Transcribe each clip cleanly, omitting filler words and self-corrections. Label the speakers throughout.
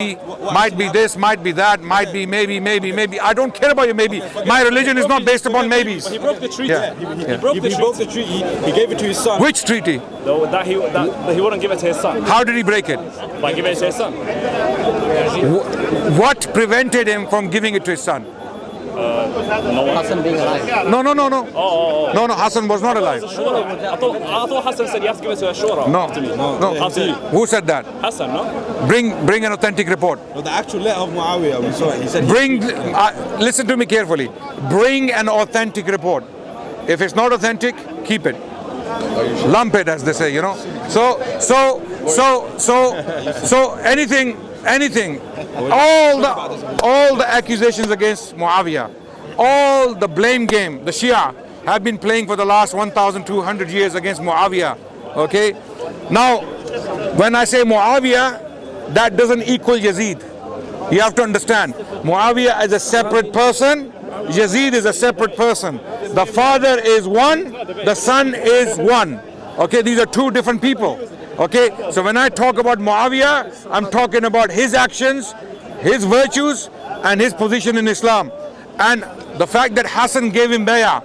Speaker 1: might be this, might be that, might be maybe. I don't care about your maybe. My religion is not based upon maybes.
Speaker 2: He broke the treaty.
Speaker 1: Yeah.
Speaker 2: He broke the treaty. He gave it to his son.
Speaker 1: Which treaty?
Speaker 2: That he wouldn't give it to his son.
Speaker 1: How did he break it?
Speaker 2: By giving it to his son.
Speaker 1: What prevented him from giving it to his son?
Speaker 3: Hassan being alive.
Speaker 1: No.
Speaker 2: Oh.
Speaker 1: No, Hassan was not alive.
Speaker 2: I thought Hassan said you have to give it to a shura.
Speaker 1: No.
Speaker 2: After you.
Speaker 1: Who said that?
Speaker 2: Hassan, no?
Speaker 1: Bring an authentic report.
Speaker 4: No, the actual letter of Muawiyah, we saw it. He said
Speaker 1: Listen to me carefully. Bring an authentic report. If it's not authentic, keep it. Lump it, as they say, you know. So anything. All the accusations against Muawiyah, all the blame game the Shia have been playing for the last 1,200 years against Muawiyah. Okay. Now, when I say Muawiyah, that doesn't equal Yazid. You have to understand, Muawiyah is a separate person. Yazid is a separate person. The father is one, the son is one. Okay, these are two different people. Okay, so when I talk about Muawiyah, I'm talking about his actions, his virtues, and his position in Islam. And the fact that Hassan gave him bay'ah,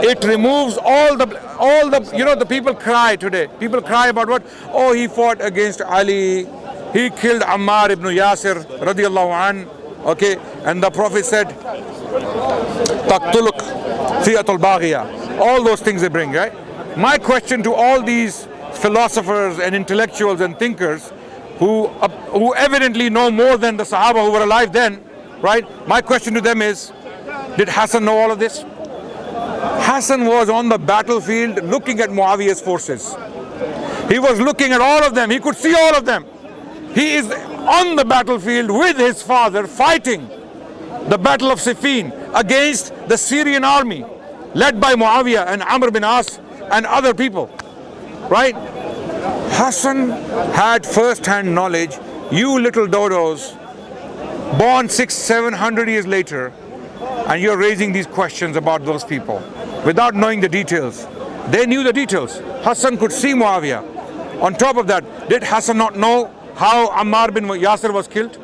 Speaker 1: it removes all the the people cry today. People cry about what? Oh, he fought against Ali, he killed Ammar ibn Yasir radiallahu an. Okay, and the Prophet said, Taqtuluk fi'atul baghiya. All those things they bring, right? My question to all these philosophers and intellectuals and thinkers who evidently know more than the Sahaba who were alive then, right? My question to them is, did Hassan know all of this? Hassan was on the battlefield looking at Muawiyah's forces. He was looking at all of them. He could see all of them. He is on the battlefield with his father fighting the battle of Siffin against the Syrian army led by Muawiyah and Amr bin As and other people. Right? Hassan had first-hand knowledge. You little dodos, born 600-700 years later, and you're raising these questions about those people without knowing the details. They knew the details. Hassan could see Muawiyah. On top of that, did Hassan not know how Ammar bin Yasir was killed?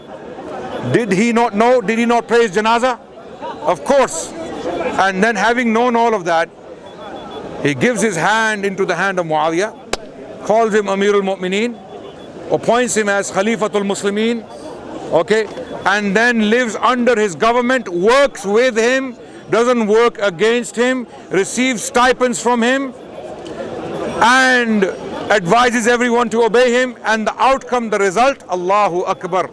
Speaker 1: Did he not know? Did he not praise Janazah? Of course. And then having known all of that, he gives his hand into the hand of Muawiyah, calls him Amirul Mu'mineen, appoints him as Khalifatul Muslimin, okay, and then lives under his government, works with him, doesn't work against him, receives stipends from him, and advises everyone to obey him. And the outcome, the result, Allahu Akbar.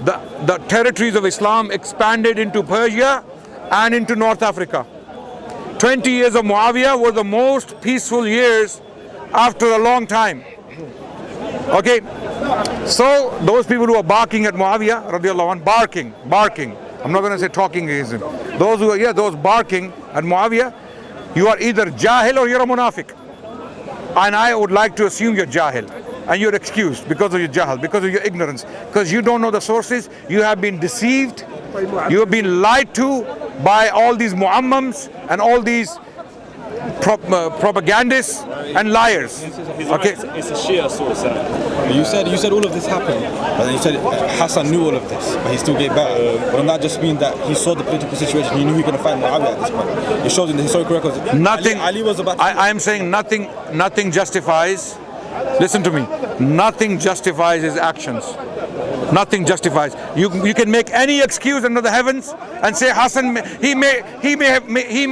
Speaker 1: The territories of Islam expanded into Persia and into North Africa. 20 years of Muawiyah were the most peaceful years after a long time. Okay, so those people who are barking at Muawiyah, radiallahu anh, barking. I'm not going to say talking against him. Those who are those barking at Muawiyah, you are either Jahil or you're a munafiq. And I would like to assume you're Jahil. And you're excused because of your Jahil, because of your ignorance, because you don't know the sources. You have been deceived. You have been lied to by all these muammams and all these propagandists and liars. Okay,
Speaker 2: It's a Shia source.
Speaker 4: You said all of this happened, but then you said Hassan knew all of this, but he still gave back. Wouldn't that just mean that he saw the political situation? He knew he was going to fight Muawiyah at this point. It shows in the historical records.
Speaker 1: Nothing.
Speaker 4: Ali was about.
Speaker 1: I am saying nothing justifies. Listen to me. Nothing justifies his actions. Nothing justifies. You can make any excuse under the heavens and say Hassan, he may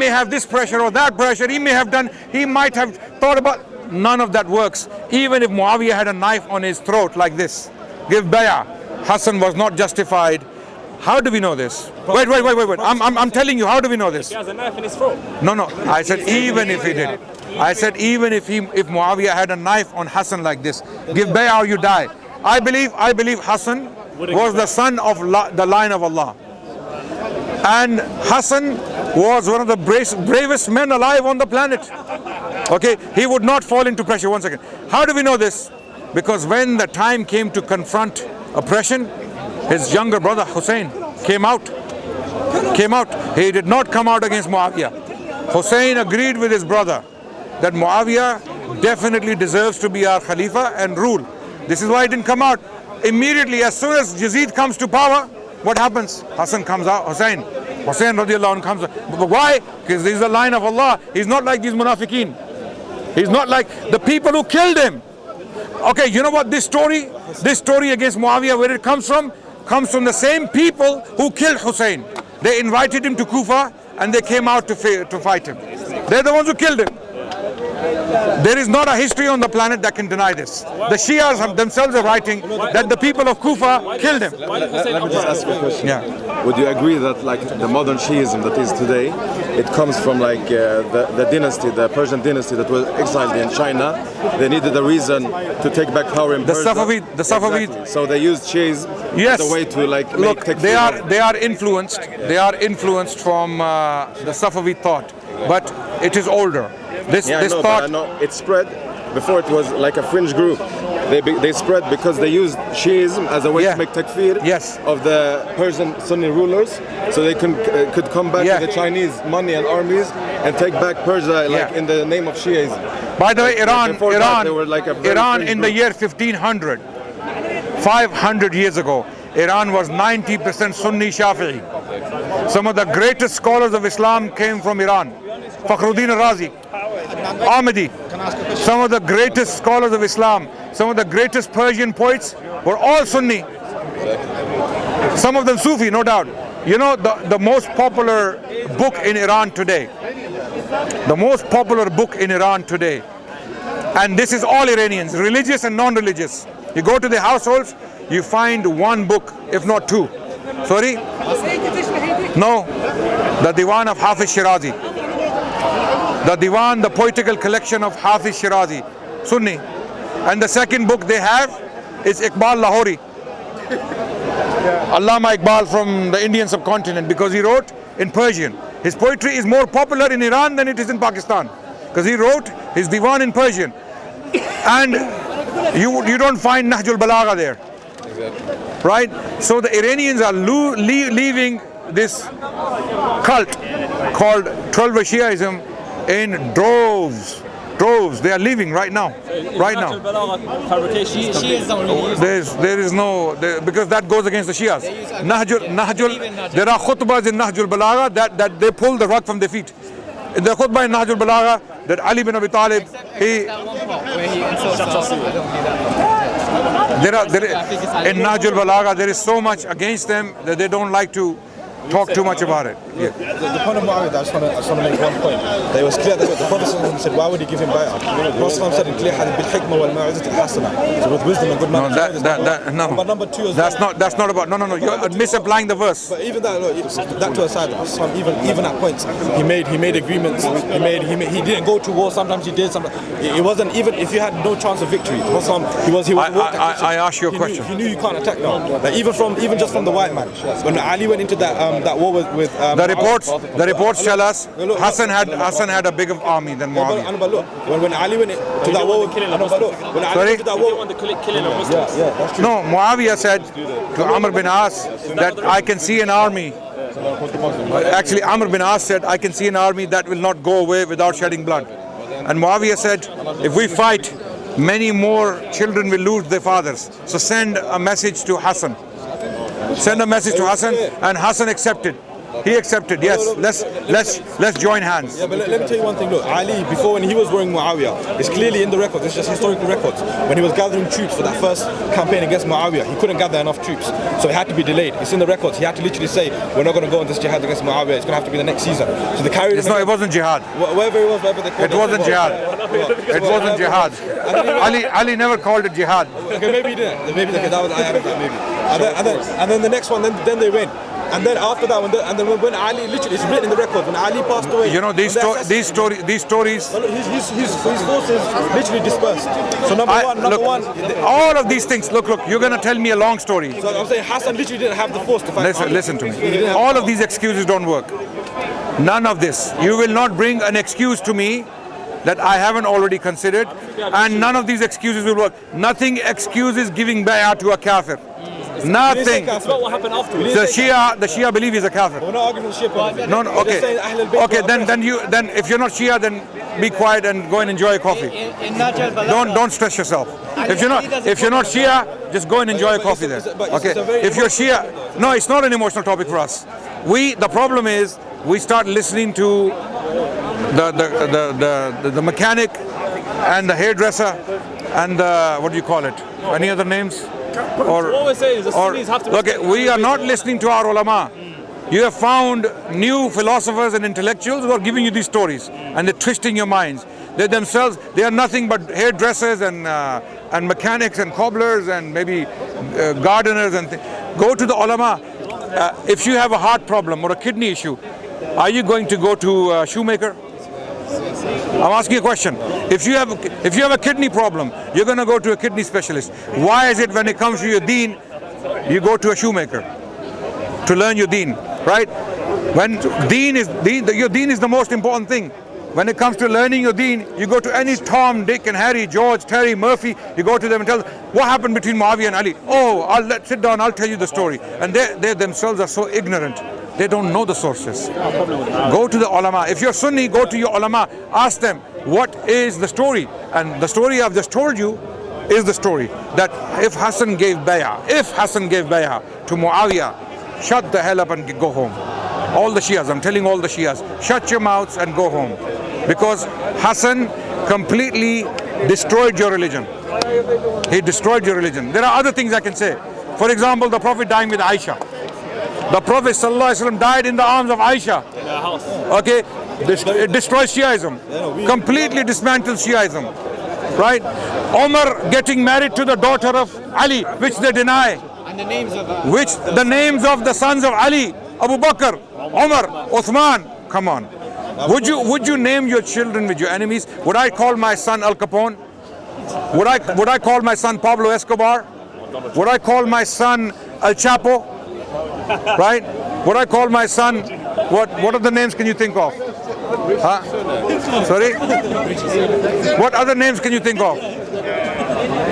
Speaker 1: have this pressure or that pressure. He might have thought about. None of that works. Even if Muawiyah had a knife on his throat like this, give bay'ah, Hassan was not justified. How do we know this? Wait. I'm telling you, how do we know this?
Speaker 2: He has a knife in his throat.
Speaker 1: No. I said even if he did. I said even if Muawiyah had a knife on Hassan like this, give bay'ah or you die. I believe Hassan was the son of the line of Allah. And Hassan was one of the bravest men alive on the planet. Okay, he would not fall into pressure. One second. How do we know this? Because when the time came to confront oppression, his younger brother Hussein came out. He did not come out against Muawiyah. Hussein agreed with his brother that Muawiyah definitely deserves to be our Khalifa and rule. This is why he didn't come out. immediately, as soon as Yazid comes to power, what happens? Hassan comes out, Hussein radiallahu anhu comes out. But why? Because this is the line of Allah. He's not like these munafiqeen. He's not like the people who killed him. Okay, you know what this story against Muawiyah, where it comes from the same people who killed Hussein. They invited him to Kufa and they came out to fight him. They're the ones who killed him. There is not a history on the planet that can deny this. The Shias themselves are writing that the people of Kufa killed him.
Speaker 5: Let me just ask you a question.
Speaker 1: Yeah.
Speaker 5: Would you agree that like the modern Shiism that is today, it comes from like the dynasty, the Persian dynasty that was exiled in China? They needed a reason to take back power in Persia.
Speaker 1: The Safavid.
Speaker 5: Exactly. So they used Shiism
Speaker 1: Yes.
Speaker 5: as a way to like
Speaker 1: Look,
Speaker 5: make
Speaker 1: they are influenced from the Safavid thought, but it is older. This
Speaker 5: but
Speaker 1: thought.
Speaker 5: I know it spread. Before it was like a fringe group. They spread because they used Shiism as a way to make takfir of the Persian Sunni rulers, so they could come back with the Chinese money and armies and take back Persia like in the name of Shiism.
Speaker 1: By the way, Iran in the
Speaker 5: group.
Speaker 1: year 1500, 500 years ago, Iran was 90% Sunni Shafi'i. Some of the greatest scholars of Islam came from Iran. Fakhruddin al-Razi, Ahmadi, some of the greatest scholars of Islam, some of the greatest Persian poets were all Sunni. Some of them Sufi, no doubt. You know, the most popular book in Iran today, and this is all Iranians, religious and non-religious. You go to the households, you find one book, if not two. Sorry? No, the Diwan of Hafiz Shirazi. The Diwan, the poetical collection of Hafiz Shirazi, Sunni. And the second book they have is Iqbal Lahori. Allama Iqbal from the Indian subcontinent, because he wrote in Persian. His poetry is more popular in Iran than it is in Pakistan, because he wrote his Diwan in Persian. And you don't find Nahjul Balagha there. Exactly. Right? So the Iranians are leaving this cult called 12 Shiaism in droves. They are leaving right now. There is no, because that goes against the Shias. There are khutbahs in Nahjul Balagha that they pull the rug from their feet. In the khutbah in Nahjul Balagha, that Ali bin Abi Talib, in Nahjul Balagha, there is so much against them that they don't like to talk too much about it. Yeah.
Speaker 4: The point of Muawiyah, I just want to make one point. That it was clear that the Prophet said, why would he give him bay'ah? The Prophet said in clear hadith, bil hikmah wal ma'izat al hasana. So with wisdom and good manners.
Speaker 1: No.
Speaker 4: But number two as well.
Speaker 1: That's not about. No. You're misapplying the verse.
Speaker 4: But even that, look, that to aside, even at points, he made agreements. He didn't go to war. Sometimes he did. Sometimes it wasn't even if you had no chance of victory.
Speaker 1: I asked you a question.
Speaker 4: He knew you can't attack now. Like even just from the white man, when Ali went into that war with
Speaker 1: the reports tell us Hassan had a bigger army than Muawiyah.
Speaker 4: But look, when Ali went to that war,
Speaker 1: No, Muawiyah said to Amr bin As that I can see an army. Actually, Amr bin As said, I can see an army that will not go away without shedding blood. And Muawiyah said, if we fight, many more children will lose their fathers. So send a message to Hassan. And Hassan accepted. He accepted, yes, let's join hands.
Speaker 4: Yeah, but let me tell you one thing, look, Ali, before when he was wearing Muawiyah, it's clearly in the records, it's just historical records. When he was gathering troops for that first campaign against Muawiyah, he couldn't gather enough troops, so it had to be delayed. It's in the records, he had to literally say, we're not going to go on this jihad against Muawiyah, it's going to have to be the next season. So they carried him.
Speaker 1: It wasn't jihad.
Speaker 4: Whatever it was, whatever they called it.
Speaker 1: It wasn't jihad. It wasn't jihad. Ali never called it jihad.
Speaker 4: Okay, maybe he didn't. Maybe that was maybe. And then the next one, then they win. And then after that, when Ali, literally, it's written in the record, when Ali passed away.
Speaker 1: You know, these stories.
Speaker 4: His forces literally dispersed. So number one.
Speaker 1: All of these things. Look, you're going to tell me a long story.
Speaker 4: So I'm saying Hassan literally didn't have the force to fight.
Speaker 1: Listen to me. All of these excuses don't work. None of this. You will not bring an excuse to me that I haven't already considered, and none of these excuses will work. Nothing excuses giving bay'ah to a kafir. Nothing.
Speaker 2: That's not what happened afterwards.
Speaker 1: The Shia believe he's a kafir.
Speaker 4: We're not arguing with Shia.
Speaker 1: No, okay. Okay, then if you're not Shia, then be quiet and go and enjoy a coffee. Don't stress yourself. If you're not Shia, just go and enjoy a coffee there. Okay. If you're Shia, no, it's not an emotional topic for us. The problem is we start listening to the mechanic and the hairdresser and what do you call it? Any other names?
Speaker 2: What we're saying is the Sunnis have to.
Speaker 1: Okay, we are not listening to our ulama. You have found new philosophers and intellectuals who are giving you these stories and they're twisting your minds. They themselves, they are nothing but hairdressers and mechanics and cobblers and maybe gardeners and go to the ulama. If you have a heart problem or a kidney issue, are you going to go to a shoemaker? I'm asking a question. If you have a kidney problem, you're going to go to a kidney specialist. Why is it when it comes to your deen, you go to a shoemaker to learn your deen, right? When your deen is the most important thing. When it comes to learning your deen, you go to any Tom, Dick and Harry, George, Terry, Murphy, you go to them and tell them, what happened between Muawiyah and Ali? Oh, sit down, I'll tell you the story. And they themselves are so ignorant. They don't know the sources. Go to the ulama. If you're Sunni, go to your ulama. Ask them, what is the story? And the story I've just told you is the story that if Hassan gave bay'ah to Muawiyah, shut the hell up and go home. All the Shias, I'm telling all the Shias, shut your mouths and go home. Because Hassan completely destroyed your religion. He destroyed your religion. There are other things I can say. For example, the Prophet dying with Aisha. The Prophet ﷺ died in the arms of Aisha.
Speaker 2: In her house.
Speaker 1: Okay, it destroys Shiaism. Completely dismantles Shiaism. Right? Omar getting married to the daughter of Ali, which they deny.
Speaker 3: And the names of
Speaker 1: the names of the sons of Ali, Abu Bakr, Omar, Uthman. Come on. Would you name your children with your enemies? Would I call my son Al Capone? Would I call my son Pablo Escobar? Would I call my son El Chapo? Right? Would I call my son, what other names can you think of? Huh? Sorry? What other names can you think of?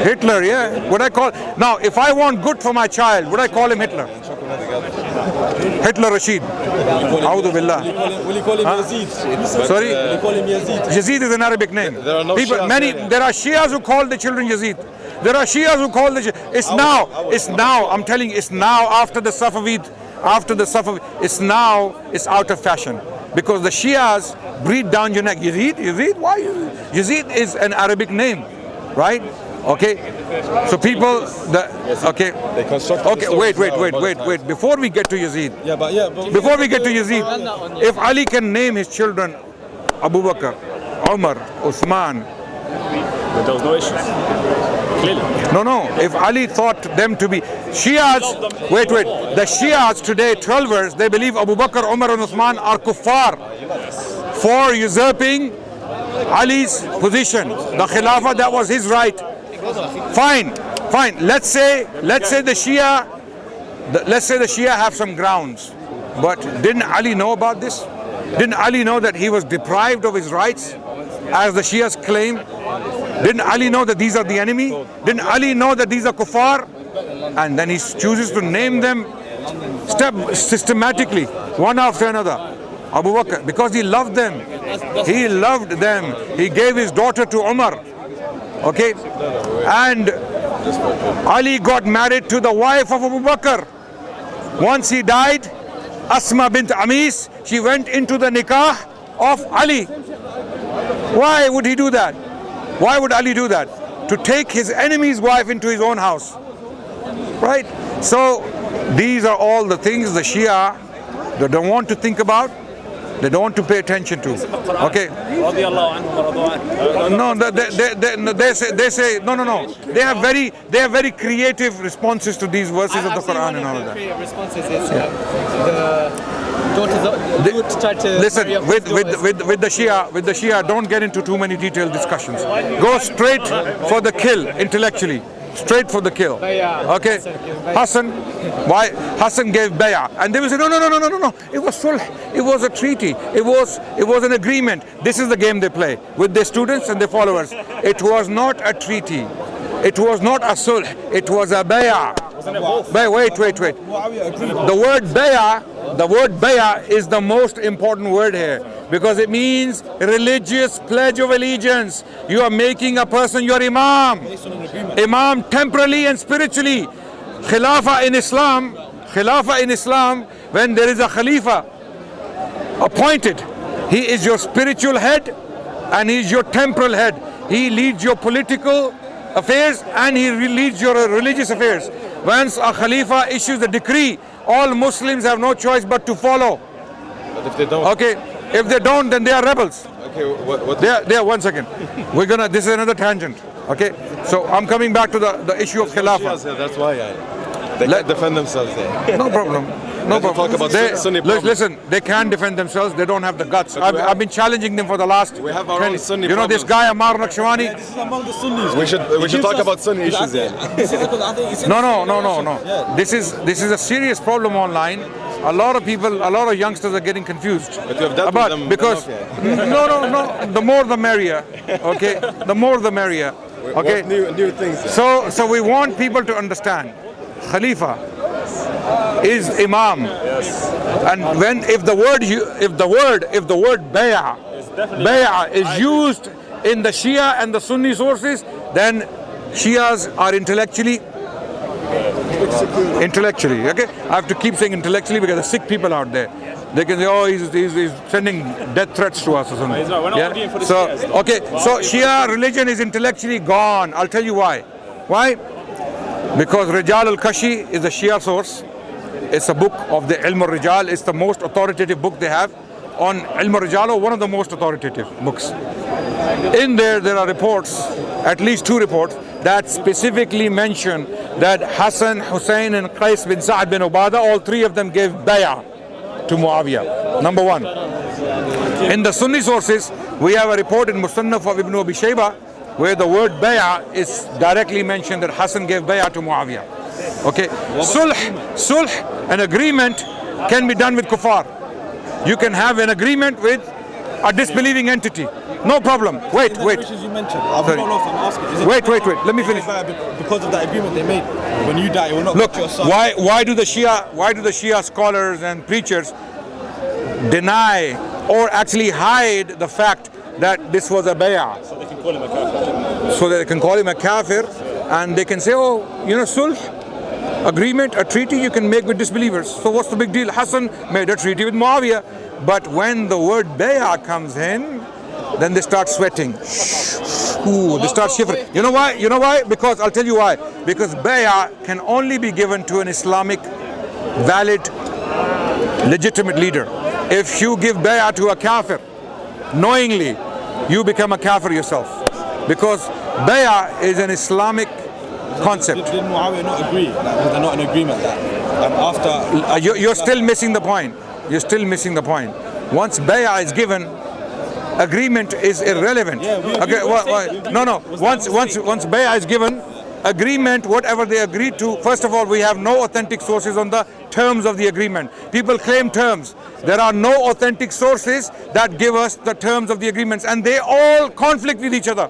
Speaker 1: Hitler, yeah? Would I call, now if I want good for my child, would I call him Hitler? Hitler Rashid. A'udhu billah.
Speaker 4: Will you call him Yazid?
Speaker 1: Sorry?
Speaker 4: Will you call him Yazid?
Speaker 1: Yazid is an Arabic name.
Speaker 5: There are no
Speaker 1: There are Shias who call the children Yazid. There are Shias who call it's now, I'm telling you, it's now after the Safavid, it's out of fashion. Because the Shias breathe down your neck. Yazid? Why Yazid? Yazid is an Arabic name, right? Okay, so people, wait. Before we get to Yazid, if Ali can name his children Abu Bakr, Umar, Uthman,
Speaker 2: There was no issues. Clearly.
Speaker 1: No. If Ali thought them to be Shias, the Shias today, 12ers, they believe Abu Bakr, Umar, and Uthman are kuffar for usurping Ali's position. The Khilafah, that was his right. Fine. Let's say the Shia have some grounds, but didn't Ali know about this? Didn't Ali know that he was deprived of his rights, as the Shias claim? Didn't Ali know that these are the enemy? Didn't Ali know that these are kuffar? And then he chooses to name them systematically, one after another. Abu Bakr, because he loved them. He loved them. He gave his daughter to Umar. Okay? And Ali got married to the wife of Abu Bakr. Once he died, Asma bint Amis, she went into the nikah of Ali. Why would he do that? Why would Ali do that? To take his enemy's wife into his own house. Right? So these are all the things the Shia, they don't want to think about. They don't want to pay attention to. Okay? No, they say no. They have very creative responses to these verses of the Quran and all of that.
Speaker 3: Responses is
Speaker 1: Listen, with the Shia, don't get into too many detailed discussions. Go straight for the kill intellectually. Straight for the kill. Okay? Hassan gave bay'ah. And they will say, no. It was sulh. It was a treaty. It was an agreement. This is the game they play with their students and their followers. It was not a treaty. It was not a sulh. It was a bay'ah. Wait. The word bay'ah the word bay'ah is the most important word here because it means religious pledge of allegiance. You are making a person your imam. Imam temporally and spiritually. Khilafah in Islam, when there is a khalifa appointed, he is your spiritual head and he is your temporal head. He leads your political affairs and he leads your religious affairs. Once a khalifa issues a decree, all Muslims have no choice but to follow.
Speaker 5: But if they don't?
Speaker 1: Okay, if they don't, then they are rebels.
Speaker 5: Okay, what
Speaker 1: There, 1 second. This is another tangent. Okay, so I'm coming back to the issue of khilafah.
Speaker 5: That's why they can't defend themselves there.
Speaker 1: No problem. No problem.
Speaker 5: Talk about Sunni
Speaker 1: listen, they can defend themselves. They don't have the guts. I've been challenging them for the last.
Speaker 5: We have our own Sunni
Speaker 1: You know this guy Ammar Nakshawani?
Speaker 4: This is among the Sunnis.
Speaker 5: We should talk about Sunni issues there.
Speaker 1: No. This is a serious problem online. A lot of people, a lot of youngsters are getting confused.
Speaker 5: But you have dealt with them
Speaker 1: because
Speaker 5: enough,
Speaker 1: no. The more the merrier. Okay, the more the merrier. Okay.
Speaker 5: What new things?
Speaker 1: So we want people to understand, Khalifa is Imam, and if the word bay'ah is used in the Shia and the Sunni sources, then Shias are intellectually. Okay, I have to keep saying intellectually because the sick people out there, they can say, oh, he's sending death threats to us or something. So Shia religion is intellectually gone. I'll tell you why. Why? Because Rijal al-Kashi is a Shia source. It's a book of the Ilm al-Rijal. It's the most authoritative book they have on Ilm al-Rijal, or one of the most authoritative books. In there are reports, at least 2 reports, that specifically mention that Hassan, Hussein and Qais bin Sa'ad bin Ubadah, all 3 of them gave bay'ah to Muawiyah. Number 1. In the Sunni sources, we have a report in Musannaf of Ibn Abi Shayba where the word bay'ah is directly mentioned, that Hassan gave bay'ah to Muawiyah. Okay, sulh, an agreement can be done with kuffar. You can have an agreement with a disbelieving entity. No problem. Wait.
Speaker 4: You mentioned. I'm asking.
Speaker 1: Wait. Let me finish.
Speaker 4: Because of that agreement they made, when you die, it will not
Speaker 1: Look,
Speaker 4: touch your son.
Speaker 1: why do the Shia scholars and preachers deny or actually hide the fact that this was a bay'ah?
Speaker 2: So they can call him a kafir.
Speaker 1: So that they can call him a kafir, and they can say, oh, sulh, agreement, a treaty you can make with disbelievers. So what's the big deal? Hassan made a treaty with Muawiyah. But when the word bay'ah comes in, then they start sweating. Ooh, they start shivering. You know why? Because I'll tell you why. Because bay'ah can only be given to an Islamic, valid, legitimate leader. If you give bay'ah to a kafir, knowingly, you become a kafir yourself. Because bay'ah is an Islamic concept.
Speaker 4: Did Muawiyah not agree? Was there not an agreement that after...
Speaker 1: You're still missing the point. Once bay'ah is given, agreement is irrelevant. Once bay'ah is given, agreement, whatever they agreed to, first of all, we have no authentic sources on the terms of the agreement. People claim terms. There are no authentic sources that give us the terms of the agreements, and they all conflict with each other.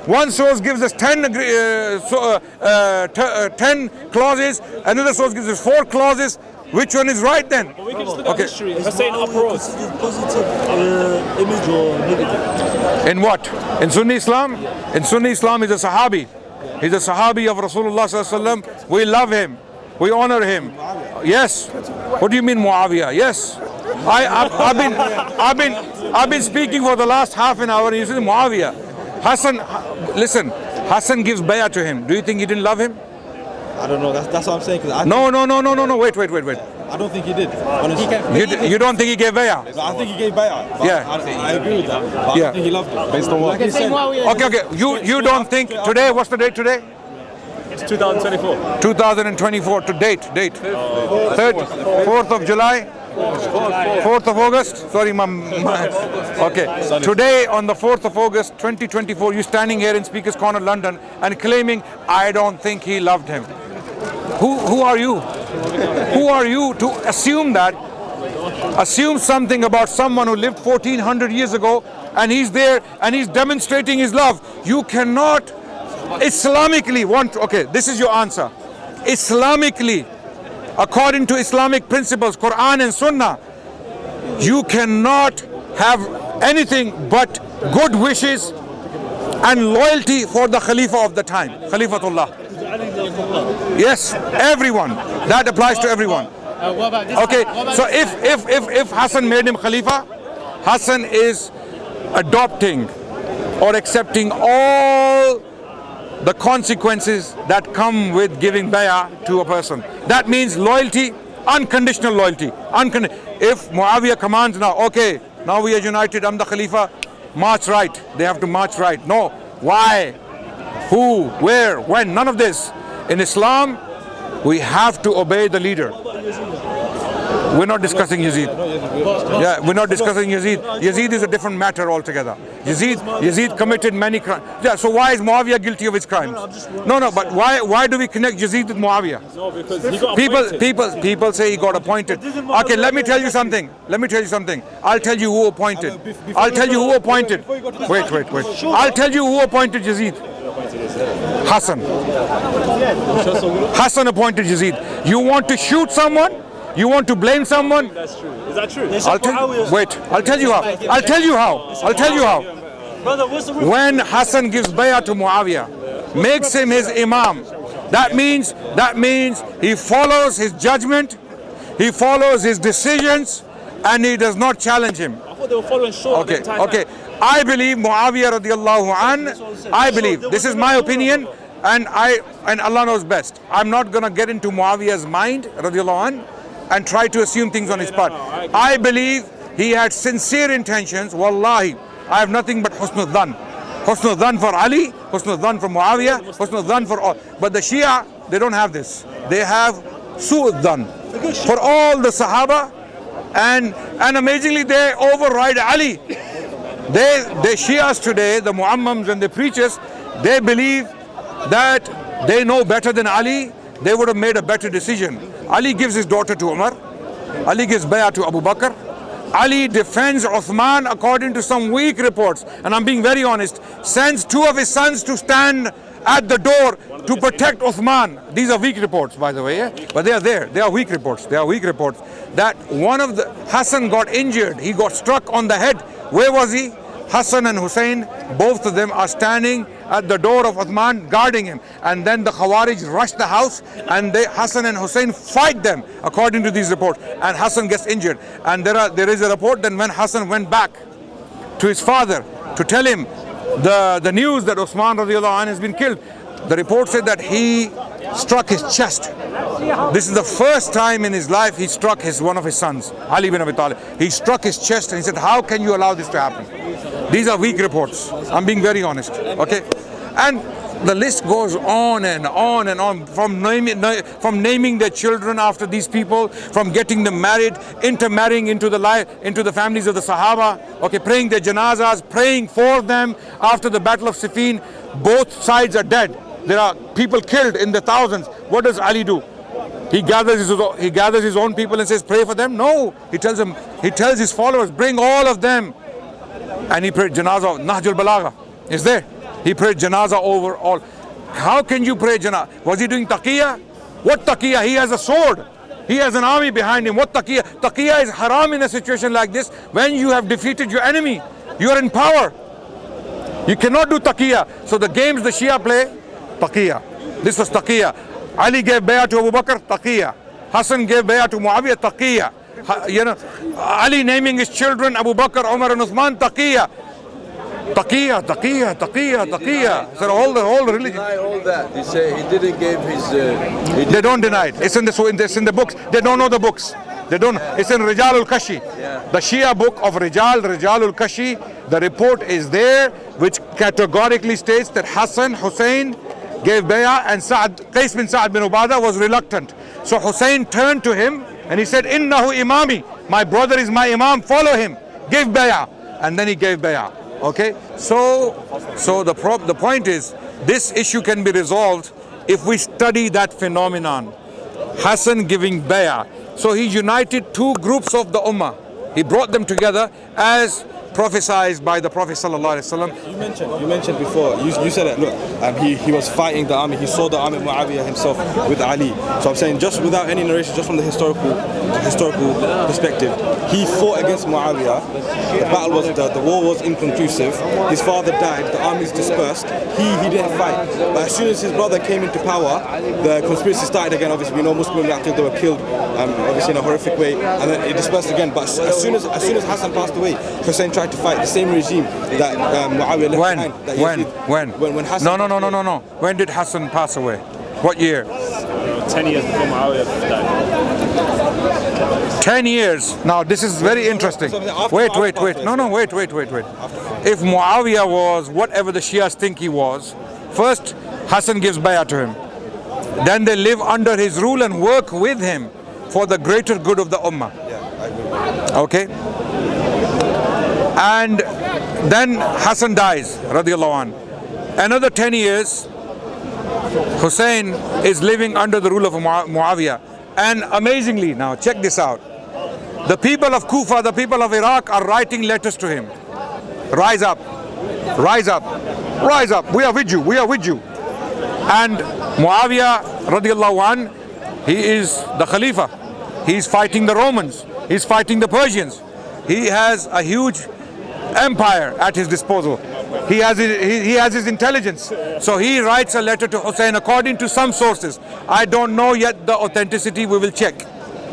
Speaker 1: One source gives us 10 clauses, another source gives us 4 clauses. Which one is right then?
Speaker 2: But we can just look at history. Hussein uprose.
Speaker 3: Positive image or negative?
Speaker 1: In what? In Sunni Islam? In Sunni Islam, he's a Sahabi. He's a Sahabi of Rasulullah sallallahu alaihi wasallam. We love him. We honor him. Yes. What do you mean Muawiyah? Yes. I've been speaking for the last half an hour and you say Muawiyah. Hassan gives bay'ah to him. Do you think he didn't love him?
Speaker 4: I don't know. That's what I'm saying.
Speaker 1: No. Wait.
Speaker 4: I don't think he did. Honestly.
Speaker 1: You don't think he gave bay'ah?
Speaker 4: I think he gave bay'ah.
Speaker 1: Yeah.
Speaker 4: I agree with that. But I don't think he loved it.
Speaker 5: Based on what?
Speaker 1: Okay. You don't think today? What's the date today?
Speaker 2: It's 2024.
Speaker 1: 2024 to date. 4th of July. 4th of August. Sorry, okay. Today on the 4th of August 2024, you standing here in Speaker's Corner, London, and claiming, I don't think he loved him. Who are you? Who are you to assume that? Assume something about someone who lived 1400 years ago, and he's there and he's demonstrating his love. You cannot Islamically want. Okay, this is your answer. Islamically, according to Islamic principles, Quran and Sunnah, you cannot have anything but good wishes and loyalty for the Khalifa of the time, Khalifatullah. Yes, everyone. That applies to everyone. Okay, so if Hassan made him Khalifa, Hassan is adopting or accepting all the consequences that come with giving bay'ah to a person. That means loyalty, unconditional loyalty. If Muawiyah commands now, okay, now we are united, I'm the Khalifa, march right. They have to march right. No. Why? Who? Where? When? None of this. In Islam, we have to obey the leader. We're not discussing Yazid. Yeah, we're not discussing Yazid. Yazid is a different matter altogether. Yazid committed many crimes. Yeah, so why is Muawiyah guilty of his crimes? No, but why do we connect Yazid with Muawiyah?
Speaker 2: No, because he got appointed.
Speaker 1: People say he got appointed. Okay, let me tell you something. I'll tell you who appointed. Wait. I'll tell you who appointed Yazid. Hassan. Hassan appointed Yazid. You want to shoot someone? You want to blame someone?
Speaker 2: That's true. Is that true?
Speaker 1: I'll tell you how.
Speaker 3: Brother, what's the
Speaker 1: When Hassan gives bay'ah to Muawiyah, makes him his imam, that means he follows his judgment, he follows his decisions, and he does not challenge him.
Speaker 2: I thought they were following short the entire
Speaker 1: Okay.
Speaker 2: time.
Speaker 1: I believe Muawiyah radiallahu an, I believe, this is my opinion, and Allah knows best. I'm not going to get into Muawiyah's mind radiallahu an and try to assume things on his part. I believe he had sincere intentions. Wallahi, I have nothing but husnul dhan. Husnul dhan for Ali, husnul dhan for Muawiyah, husnul dhan for all. But the Shia, they don't have this. They have su'ud dhan for all the Sahaba, and amazingly they override Ali. The Shias today, the Muammams and the preachers, they believe that they know better than Ali. They would have made a better decision. Ali gives his daughter to Umar. Ali gives bay'ah to Abu Bakr. Ali defends Uthman according to some weak reports, and I'm being very honest, sends two of his sons to stand at the door to protect Uthman. These are weak reports, by the way, yeah? But they are there. They are weak reports. That one of the Hassan got injured. He got struck on the head. Where was he? Hassan and Hussein, both of them are standing at the door of Uthman guarding him. And then the Khawarij rush the house, and Hassan and Hussein fight them, according to these reports. And Hassan gets injured. And there is a report that when Hassan went back to his father to tell him the news that Uthman radiallahu anhu has been killed, the report said that he struck his chest. This is the first time in his life he struck one of his sons, Ali bin Abi Talib. He struck his chest and he said, how can you allow this to happen? These are weak reports. I'm being very honest. Okay? And the list goes on and on and on, from naming their children after these people, from getting them married, intermarrying into the families of the Sahaba, okay, praying their janazas, praying for them after the Battle of Siffin. Both sides are dead. There are people killed in the thousands. What does Ali do? He gathers his own people and says, pray for them? No. He tells his followers, bring all of them. And he prayed janazah. Nahjul Balagha is there. He prayed janazah over all. How can you pray janazah? Was he doing taqiyya? What taqiyya? He has a sword. He has an army behind him. What taqiyya? Taqiyya is haram in a situation like this, when you have defeated your enemy. You are in power. You cannot do taqiyya. So the games the Shia play, taqiyya. This was taqiyya. Ali gave bay'ah to Abu Bakr, taqiyya. Hassan gave bay'ah to Muawiyah, taqiyya. Ali naming his children Abu Bakr, Umar and Uthman, taqiyya. Taqiyya. So all the religion.
Speaker 6: Deny all that. They say he didn't give his.
Speaker 1: They don't deny it. It's in the books. They don't know the books. They don't. It's in Rijalul Kashi.
Speaker 6: Yeah.
Speaker 1: The Shia book of Rijalul Kashi. The report is there, which categorically states that Hassan, Hussein gave bay'ah, and Qais bin Sa'ad bin Ubadah was reluctant. So Hussein turned to him and he said, Innahu imami. My brother is my imam. Follow him. Give bay'ah. And then he gave bay'ah. Okay, so the point is, this issue can be resolved if we study that phenomenon. Hassan giving bay'ah. So he united two groups of the ummah. He brought them together as prophesied by the Prophet sallallahu alaihi wasallam.
Speaker 4: You mentioned before. You said that. Look, he was fighting the army. He saw the army of Muawiyah himself with Ali. So I'm saying, just without any narration, just from the historical perspective, he fought against Muawiyah. The war was inconclusive. His father died. The armies dispersed. He didn't fight. But as soon as his brother came into power, the conspiracy started again. Obviously, we know Muslims until they were killed, obviously in a horrific way, and then it dispersed again. But as soon as Hassan passed away, Hussein tried to fight the same regime that Muawiyah left behind. When Hassan
Speaker 1: No. When did Hassan pass away? What year?
Speaker 2: 10 years before Muawiyah died.
Speaker 1: 10 years. Now this is very interesting. Wait. No, wait. If Muawiyah was whatever the Shias think he was, first Hassan gives bay'ah to him. Then they live under his rule and work with him for the greater good of the ummah. Okay? And then Hassan dies, radiallahu anh. Another 10 years, Hussein is living under the rule of Muawiyah. And amazingly, now check this out. The people of Kufa, the people of Iraq are writing letters to him. Rise up, rise up, rise up. We are with you, we are with you. And Muawiyah, radiallahu anh, he is the Khalifa. He's fighting the Romans. He's fighting the Persians. He has a huge empire at his disposal. He has his intelligence. So he writes a letter to Hussein according to some sources. I don't know yet the authenticity, we will check.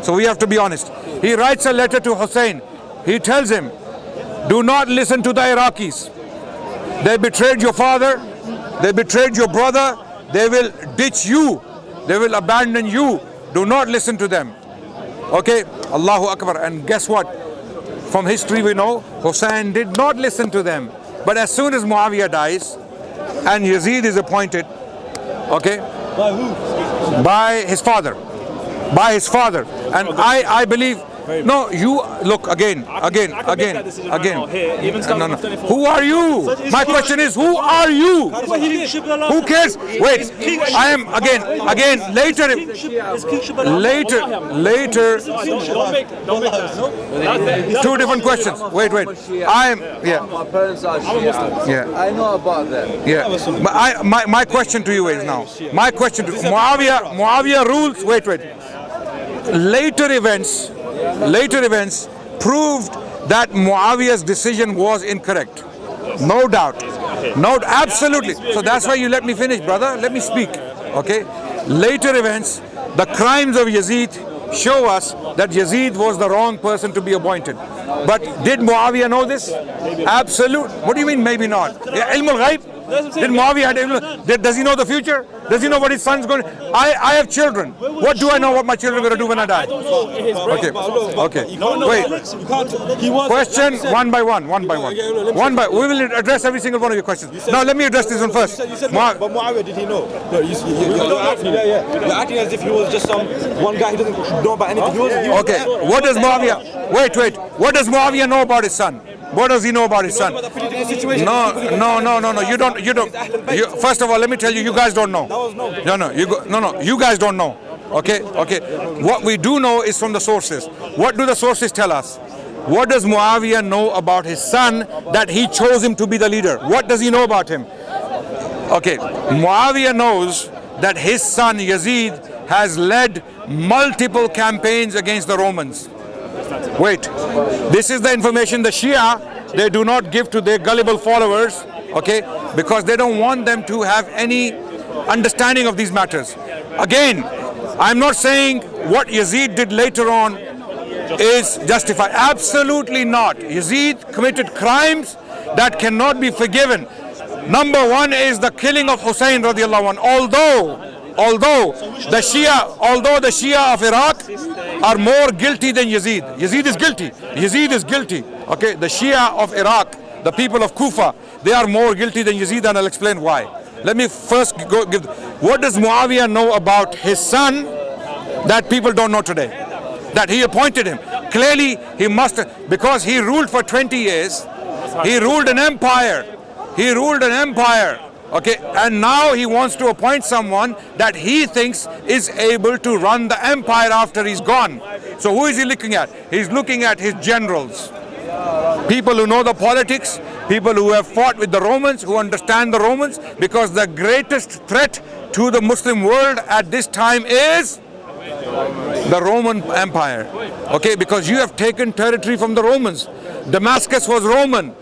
Speaker 1: So we have to be honest. He writes a letter to Hussein. He tells him, do not listen to the Iraqis. They betrayed your father. They betrayed your brother. They will ditch you. They will abandon you. Do not listen to them. Okay, Allahu Akbar. And guess what? From history we know Hussein did not listen to them. But as soon as Muawiyah dies and Yazid is appointed, okay,
Speaker 3: By who?
Speaker 1: by his father. And I believe, no, you look again.
Speaker 2: Even
Speaker 1: No. Who are you? My question is, who are you? Who cares? Wait, I am again. Later. Two different questions. Wait. I am. Yeah.
Speaker 6: My parents are Shia.
Speaker 1: Yeah.
Speaker 6: I know about them.
Speaker 1: Yeah. But my question to you is now. My question to Muawiyah rules. Wait. Later events proved that Muawiyah's decision was incorrect. No doubt. No, absolutely. So that's why you let me finish, brother. Let me speak. Okay? Later events, the crimes of Yazid show us that Yazid was the wrong person to be appointed. But did Muawiyah know this? Absolutely. What do you mean maybe not? Ilm al-Ghaib? Did Muawiyah have ilm? Does he know the future? Does he know what his son's going to? I have children. What do I know what my children are going to do when I die? Okay. Wait. Question one by one. We will address every single one of your questions. Now let me address this one first.
Speaker 4: But Muawiyah, did he know? No, you're acting as if he was just some one guy who doesn't know about anything.
Speaker 1: Okay. What does Muawiyah? Wait. What does Muawiyah know about his son? What does he know about his son? No. You don't. First of all, let me tell you, you guys don't know. No. You guys don't know. Okay. What we do know is from the sources. What do the sources tell us? What does Muawiyah know about his son that he chose him to be the leader? What does he know about him? Okay. Muawiyah knows that his son Yazid has led multiple campaigns against the Romans. Wait, this is the information the Shia, they do not give to their gullible followers, okay, because they don't want them to have any understanding of these matters. Again, I'm not saying what Yazid did later on is justified. Absolutely not. Yazid committed crimes that cannot be forgiven. Number one is the killing of Hussein radiallahu anhu. Although the Shia of Iraq are more guilty than Yazid. Yazid is guilty. Okay, the Shia of Iraq, the people of Kufa, they are more guilty than Yazid, and I'll explain why. Let me first give. What does Muawiyah know about his son that people don't know today? That he appointed him. Clearly, he must, because he ruled for 20 years. He ruled an empire. Okay, and now he wants to appoint someone that he thinks is able to run the empire after he's gone. So who is he looking at? He's looking at his generals. people who know the politics, people who have fought with the Romans, who understand the Romans, because the greatest threat to the Muslim world at this time is the Roman Empire. Okay, because you have taken territory from the Romans. Damascus was Roman,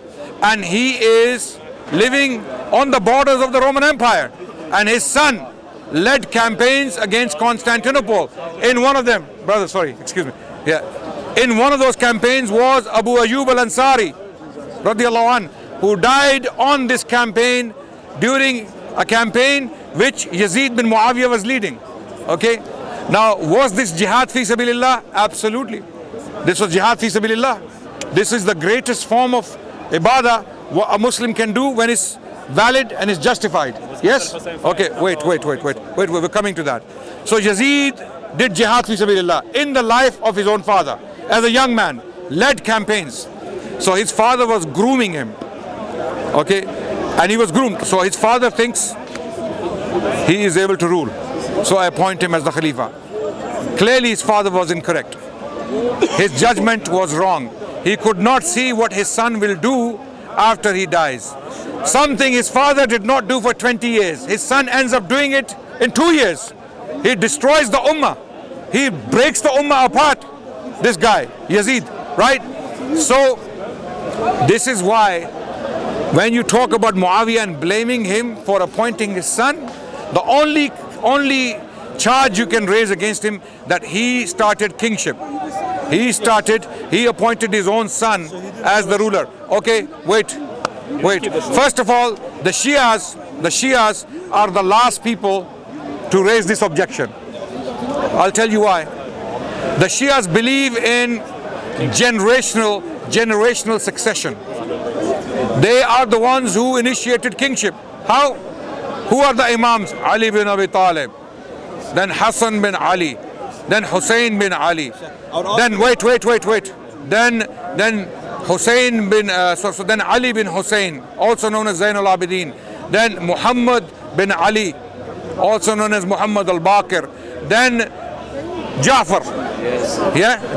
Speaker 1: and he is living on the borders of the Roman Empire, and his son led campaigns against Constantinople. In one of them, brother, sorry, excuse me, yeah, in one of those campaigns was Abu Ayyub al-Ansari radiallahu anh, who died on this campaign during a campaign which Yazid bin Muawiyah was leading. Okay, now was this jihad fi sabilillah? Absolutely, this was jihad fi sabilillah. This is the greatest form of ibadah what a Muslim can do when it's valid and is justified. Yes? Okay, wait, we're coming to that. So Yazid did jihad fi sabilillah in the life of his own father. As a young man, led campaigns. So his father was grooming him. Okay, and he was groomed. So his father thinks he is able to rule. So I appoint him as the Khalifa. Clearly his father was incorrect. His judgment was wrong. He could not see what his son will do after he dies. Something his father did not do for 20 years. His son ends up doing it in 2 years. He destroys the ummah. He breaks the ummah apart. This guy, Yazid, right? So this is why when you talk about Muawiyah and blaming him for appointing his son, the only charge you can raise against him that he started kingship. He appointed his own son as the ruler. Okay, wait. First of all, the Shias are the last people to raise this objection. I'll tell you why. The Shias believe in generational succession. They are the ones who initiated kingship. How? Who are the Imams? Ali bin Abi Talib, then Hassan bin Ali, then Hussein bin Ali, then wait. Then Hussein bin, then Ali bin Hussein, also known as Zain al-Abidin, then Muhammad bin Ali, also known as Muhammad al-Baqir, then Ja'far,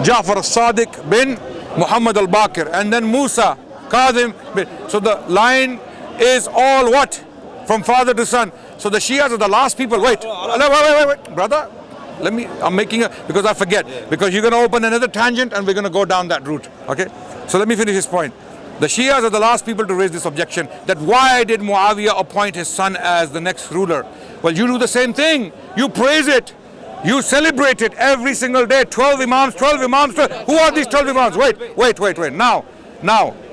Speaker 1: Ja'far al-Sadiq bin Muhammad al-Baqir, and then Musa, Kazim bin. So the line is all what? From father to son. So the Shias are the last people. Wait, brother. I'm making because I forget. Because you're going to open another tangent and we're going to go down that route. Okay? So let me finish this point. The Shias are the last people to raise this objection that why did Muawiyah appoint his son as the next ruler? Well, you do the same thing. You praise it. You celebrate it every single day. 12 Imams. Who are these 12 Imams? Wait. Now,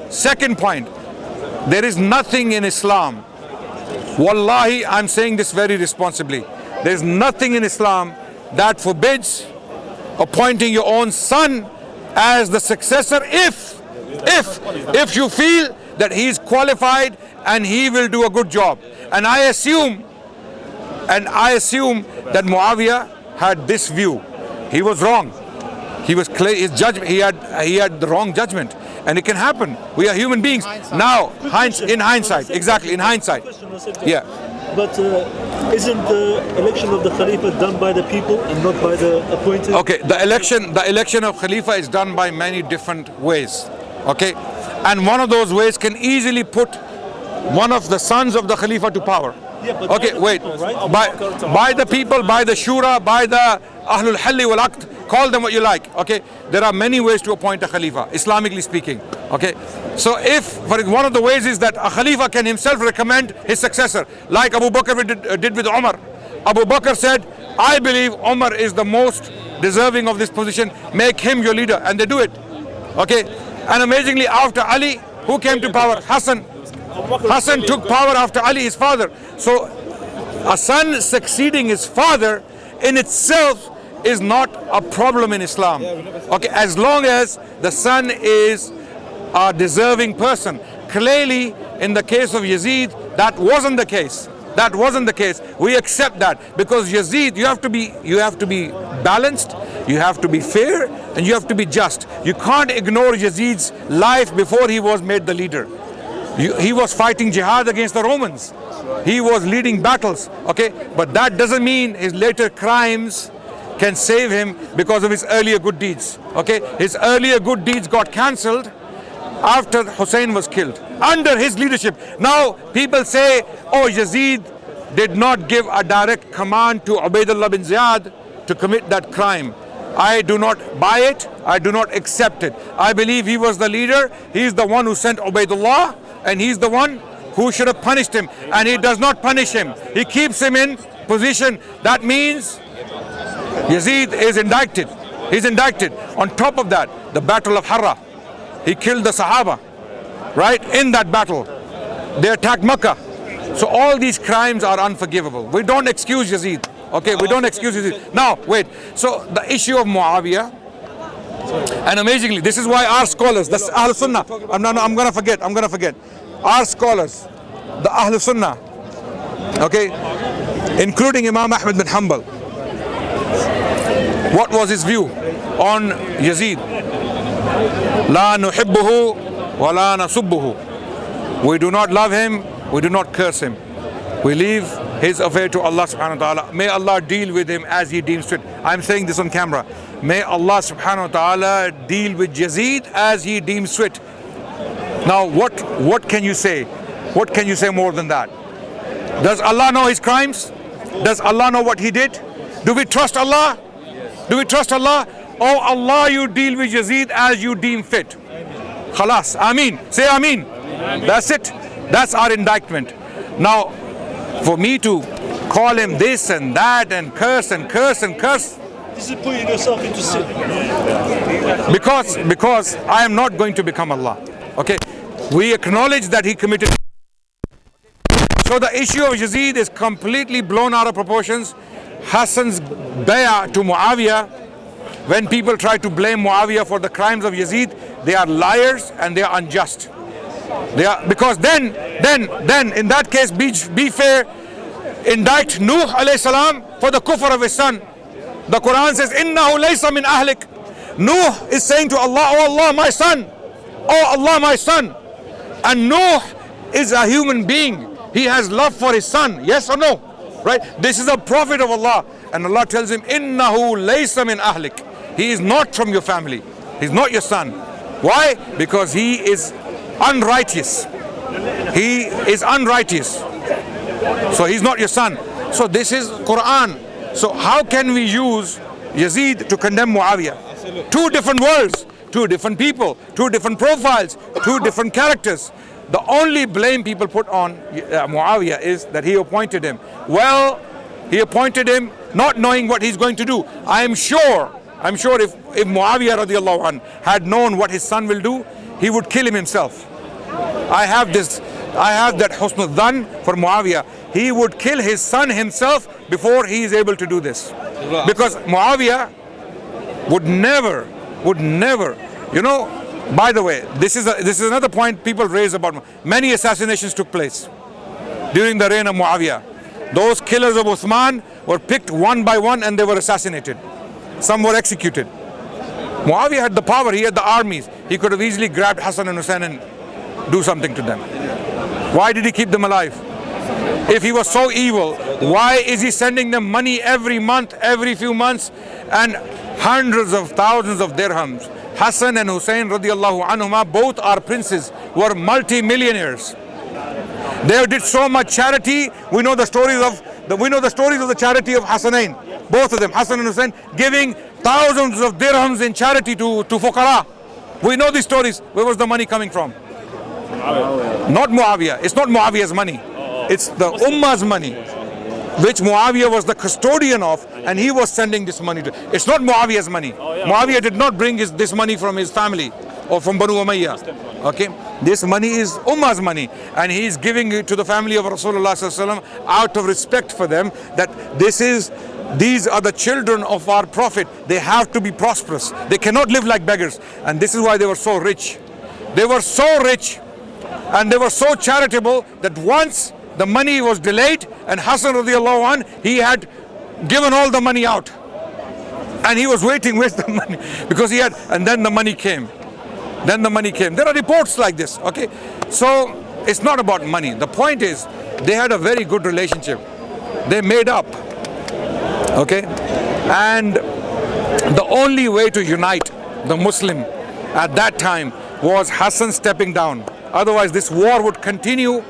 Speaker 1: second point. There is nothing in Islam. Wallahi, I'm saying this very responsibly. There is nothing in Islam that forbids appointing your own son as the successor if you feel that he is qualified and he will do a good job. And I assume that Muawiyah had this view. He was wrong. His judgment. He had the wrong judgment, and it can happen. We are human beings. Now, in hindsight, exactly in hindsight. Yeah.
Speaker 3: But isn't the election of the Khalifa done by the people and not by the appointed?
Speaker 1: Okay, the election of Khalifa is done by many different ways. Okay, and one of those ways can easily put one of the sons of the Khalifa to power.
Speaker 3: Yeah, but
Speaker 1: okay, wait.
Speaker 3: People, right?
Speaker 1: By the people, by the Shura, by the Ahlul Halli wal Aqd, call them what you like. Okay, there are many ways to appoint a Khalifa, Islamically speaking. Okay, so one of the ways is that a Khalifa can himself recommend his successor, like Abu Bakr did with Umar. Abu Bakr said, I believe Umar is the most deserving of this position, make him your leader, and they do it. Okay, and amazingly after Ali, who came to power? Hassan took power after Ali, his father. So a son succeeding his father in itself is not a problem in Islam. Okay, as long as the son is a deserving person. Clearly, in the case of Yazid, that wasn't the case. We accept that because Yazid, you have to be balanced, you have to be fair, and you have to be just. You can't ignore Yazid's life before he was made the leader. He was fighting jihad against the Romans. He was leading battles. Okay, but that doesn't mean his later crimes can save him because of his earlier good deeds. Okay, his earlier good deeds got cancelled after Hussein was killed, under his leadership. Now people say, oh, Yazid did not give a direct command to Ubaidullah bin Ziyad to commit that crime. I do not buy it. I do not accept it. I believe he was the leader. He is the one who sent Ubaidullah, and he's the one who should have punished him. And he does not punish him. He keeps him in position. That means Yazid is indicted. He's indicted. On top of that, the Battle of Harra, he killed the Sahaba, right? In that battle, they attacked Makkah. So all these crimes are unforgivable. We don't excuse Yazid. Okay, we don't excuse Yazid. Now, wait. So the issue of Muawiyah, and amazingly, this is why our scholars, the Ahl Sunnah, I'm gonna forget. Our scholars, the Ahl Sunnah, okay, including Imam Ahmad bin Hanbal, what was his view on Yazid? La nuhibbuhu wa la nasubbuhu. We do not love him, we do not curse him. We leave his affair to Allah subhanahu wa ta'ala. May Allah deal with him as he deems fit. I'm saying this on camera. May Allah subhanahu wa ta'ala deal with Yazid as he deems fit. Now what can you say? What can you say more than that? Does Allah know his crimes? Does Allah know what he did? Do we trust Allah? Do we trust Allah? Oh Allah, you deal with Yazid as you deem fit. Khalas. Ameen. Say Ameen. That's it. That's our indictment. Now, for me to call him this and that and curse and curse and curse,
Speaker 3: This is putting yourself into sin.
Speaker 1: because I am not going to become Allah. Okay, we acknowledge that he committed. So the issue of Yazid is completely blown out of proportions. Hassan's bay'ah to Muawiyah, when people try to blame Muawiyah for the crimes of Yazid, they are liars and they are unjust. They are, because then in that case, be fair, indict Nuh alayhi salam for the kufr of his son. The Quran says, "Innahu laysa min ahlik." Nuh is saying to Allah, "Oh Allah, my son. Oh Allah, my son." And Nuh is a human being. He has love for his son. Yes or no? Right? This is a prophet of Allah. And Allah tells him, "Innahu laysa min ahlik." He is not from your family. He's not your son. Why? Because he is unrighteous. He is unrighteous. So he's not your son. So this is Quran. So how can we use Yazid to condemn Muawiyah? Two different worlds, two different people, two different profiles, two different characters. The only blame people put on Muawiyah is that he appointed him. Well, he appointed him not knowing what he's going to do. I'm sure if Muawiyah radiallahu anh had known what his son will do, he would kill him himself. I have that husn al-dhan for Muawiyah. He would kill his son himself before he is able to do this. Because Muawiyah would never, you know, by the way, this is another point people raise about many assassinations took place during the reign of Muawiyah. Those killers of Uthman were picked one by one and they were assassinated. Some were executed. Muawiyah had the power, he had the armies. He could have easily grabbed Hassan and Hussein and do something to them. Why did he keep them alive? If he was so evil, why is he sending them money every month, every few months, and hundreds of thousands of dirhams? Hassan and Hussein radiallahu anhuma, both are princes, were multi-millionaires. They did so much charity. We know the stories of the charity of Hassanain. Both of them, Hassan and Hussein, giving thousands of dirhams in charity to fuqara. We know these stories. Where was the money coming from? Not Muawiyah. It's not Muawiyah's money. It's the Ummah's money, which Muawiyah was the custodian of, and he was sending this money to. It's not Muawiyah's money. Muawiyah did not bring this money from his family or from Banu Umayyah. Okay, this money is Ummah's money, and he is giving it to the family of Rasulullah sallallahu alaihi wasallam out of respect for them. That these are the children of our Prophet. They have to be prosperous. They cannot live like beggars, and this is why they were so rich. They were so rich, and they were so charitable that once the money was delayed, and Hassan radiallahu anh, he had given all the money out, and he was waiting with the money because he had, and then the money came. There are reports like this. Okay, so it's not about money. The point is, they had a very good relationship. They made up. Okay, and the only way to unite the Muslim at that time was Hassan stepping down. Otherwise, this war would continue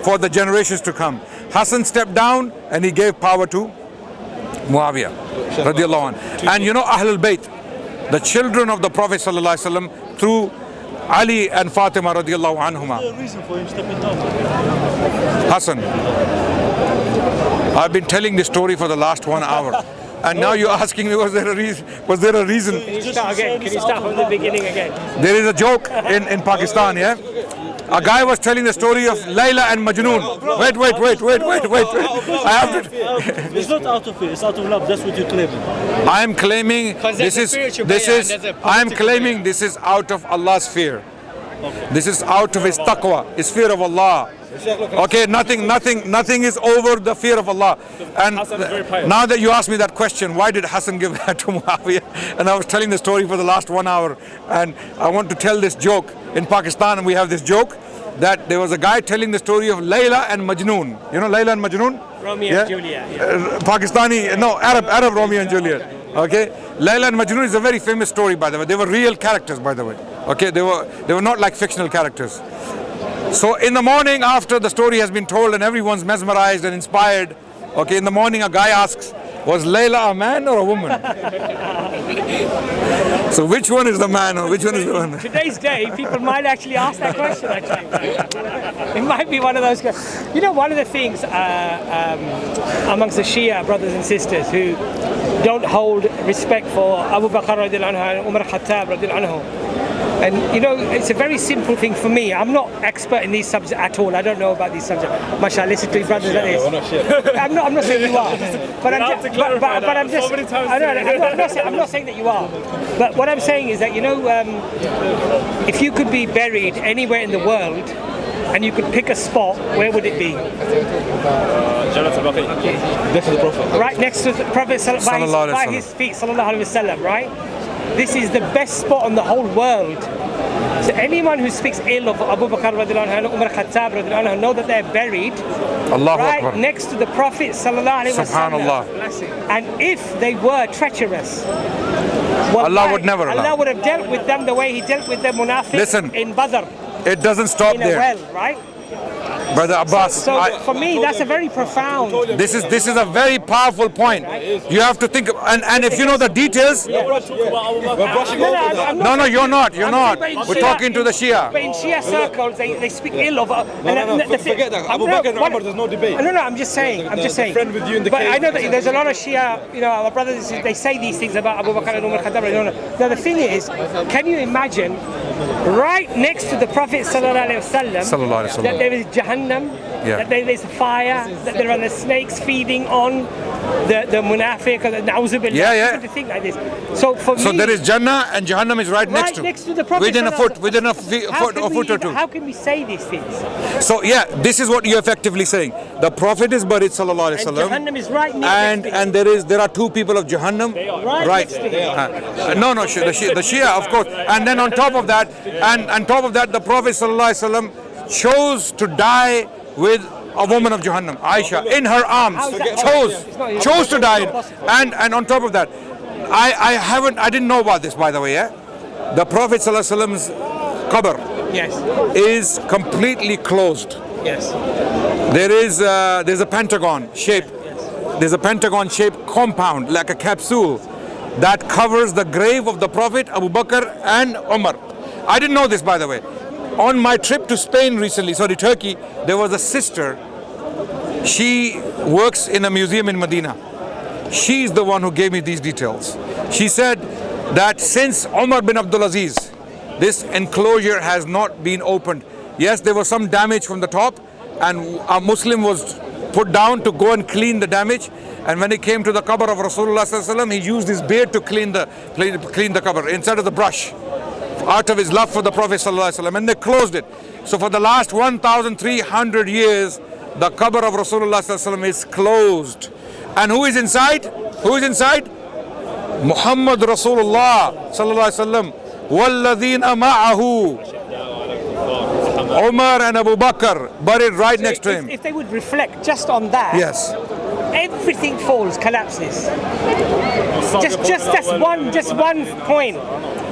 Speaker 1: for the generations to come. Hassan stepped down and he gave power to Muawiyah radiallahu anh. And you know Ahlul Bayt, the children of the Prophet sallallahu alaihi wasallam, through Ali and Fatima radiallahu anhuma.
Speaker 3: What's the reason for him stepping down?
Speaker 1: Hassan, I've been telling this story for the last 1 hour. And now you're asking me, was there a reason?
Speaker 7: Can you start again? Can you start from the beginning again?
Speaker 1: There is a joke in Pakistan, yeah? A guy was telling the story of Layla and Majnoon. Wait. I have to.
Speaker 3: It's not out of fear, it's out of love. That's what you're claiming.
Speaker 1: I am claiming this is out of Allah's fear. This is out of his taqwa, his fear of Allah. Okay, nothing is over the fear of Allah. And now that you ask me that question, why did Hassan give that to Muawiyah? And I was telling the story for the last 1 hour, and I want to tell this joke. In Pakistan, we have this joke that there was a guy telling the story of Layla and Majnoon. You know Layla and Majnoon?
Speaker 7: Romeo and Juliet.
Speaker 1: Pakistani, no, Arab Romeo and Juliet. Okay, Layla and Majnoon is a very famous story, by the way. They were real characters, by the way. Okay, they were not like fictional characters. So in the morning, after the story has been told and everyone's mesmerized and inspired, okay, in the morning a guy asks, was Layla a man or a woman? So which one is the man or which one is the woman?
Speaker 7: Today's day, people might actually ask that question, actually. It might be one of those questions. You know, one of the things amongst the Shia brothers and sisters who don't hold respect for Abu Bakr radiallahu anhu and Umar Khattab radiallahu anhu. And you know, it's a very simple thing for me. I'm not expert in these subjects at all. I don't know about these subjects. Mashallah, listen to your brothers like this. I'm not saying you are. But I'm not saying that you are. But what I'm saying is that, you know, if you could be buried anywhere in the world and you could pick a spot, where would it be?
Speaker 4: Next to the Prophet.
Speaker 7: Right next to the Prophet by his feet, sallallahu alaihi wasallam, right? This is the best spot on the whole world. So anyone who speaks ill of Abu Bakr radiallahu anhu, Umar Khattab radiallahu anhu, know that they're buried right
Speaker 1: Akbar.
Speaker 7: next to the Prophet sallallahu alaihi wasallam. And if they were treacherous,
Speaker 1: Allah would never allow.
Speaker 7: Allah would have dealt with them the way He dealt with the munafiq in Badr.
Speaker 1: It doesn't stop
Speaker 7: in
Speaker 1: there.
Speaker 7: A well, right?
Speaker 1: Brother Abbas,
Speaker 7: so for me, that's a very profound.
Speaker 1: This is a very powerful point. You have to think, and if you know the details.
Speaker 7: No,
Speaker 1: you're not. We're talking to the Shia.
Speaker 7: But in Shia circles, they speak ill of.
Speaker 4: Forget that. Abu Bakr and Umar, there's no debate.
Speaker 7: No, I'm just saying.
Speaker 4: Friend with you in the
Speaker 7: but I know that there's a lot of Shia, you know, our brothers, they say these things about Abu Bakr and Umar Khattab. Now the thing is, can you imagine, right next to the Prophet sallallahu alaihi wasallam, that there is Jahannam, that there's fire, that there are the snakes feeding on the munafiq, or the na'uzubillah.
Speaker 1: Yeah.
Speaker 7: To think like this. So for me,
Speaker 1: there is Jannah and Jahannam is right next
Speaker 7: to the Prophet.
Speaker 1: Within a foot or two.
Speaker 7: How can we say these things?
Speaker 1: So this is what you're effectively saying. The Prophet is buried sallallahu alaihi wasallam.
Speaker 7: Jahannam is right next to him.
Speaker 1: And there are two people of Jahannam right
Speaker 7: next to him.
Speaker 1: No, the Shia, of course. And then on top of that, the Prophet sallallahu alaihi wasallam chose to die with a woman of Jahannam, Aisha, in her arms. Chose to die. And on top of that, I didn't know about this, by the way. The Prophet sallallahu alaihi wasallam's qabr is completely closed.
Speaker 7: Yes.
Speaker 1: There's a pentagon shape. There's a pentagon shaped compound, like a capsule, that covers the grave of the Prophet, Abu Bakr and Umar. I didn't know this, by the way. On my trip to Spain recently, Turkey, there was a sister. She works in a museum in Medina. She's the one who gave me these details. She said that since Umar bin Abdul Aziz, this enclosure has not been opened. Yes, there was some damage from the top, and a Muslim was put down to go and clean the damage. And when he came to the qabr of Rasulullah sallallahu alaihi wasallam, he used his beard to clean the qabr instead of the brush, out of his love for the Prophet sallallahu alaihi wasallam, and they closed it. So for the last 1,300 years, the qabr of Rasulullah sallallahu alaihi wasallam is closed. And who is inside? Muhammad Rasulullah sallallahu alaihi wasallam. Walladhina ma'ahu. Umar and Abu Bakr buried right next to him.
Speaker 7: If they would reflect just on that,
Speaker 1: yes,
Speaker 7: everything falls, collapses. Just one point.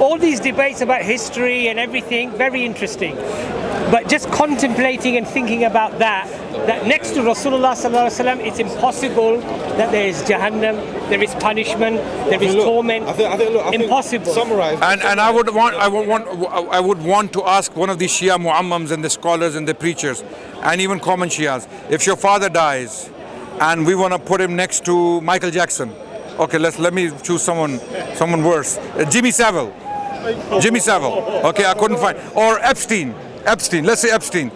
Speaker 7: All these debates about history and everything, very interesting. But just contemplating and thinking about that next to Rasulullah sallallahu alaihi wasallam, it's impossible that there is Jahannam, there is punishment, there is torment.
Speaker 4: I think
Speaker 7: impossible.
Speaker 4: Summarize.
Speaker 1: And I would want to ask one of these Shia Muammams and the scholars and the preachers, and even common Shias, if your father dies, and we want to put him next to Michael Jackson. Okay, let me choose someone worse. Jimmy Savile. Okay, I couldn't find. Or Epstein. Let's say Epstein.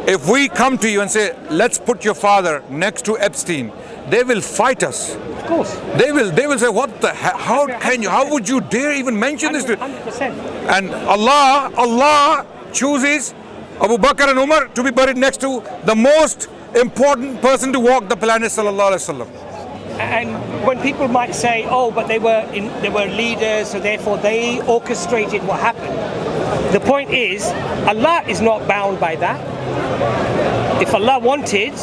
Speaker 1: If we come to you and say, let's put your father next to Epstein, they will fight us.
Speaker 7: Of course.
Speaker 1: They will say, what the hell? How would you dare even mention this?
Speaker 7: 100%.
Speaker 1: And Allah chooses Abu Bakr and Umar to be buried next to the most important person to walk the planet, sallallahu alaihi wasallam.
Speaker 7: And when people might say, oh, but they were leaders, so therefore they orchestrated what happened. The point is, Allah is not bound by that. If Allah wanted,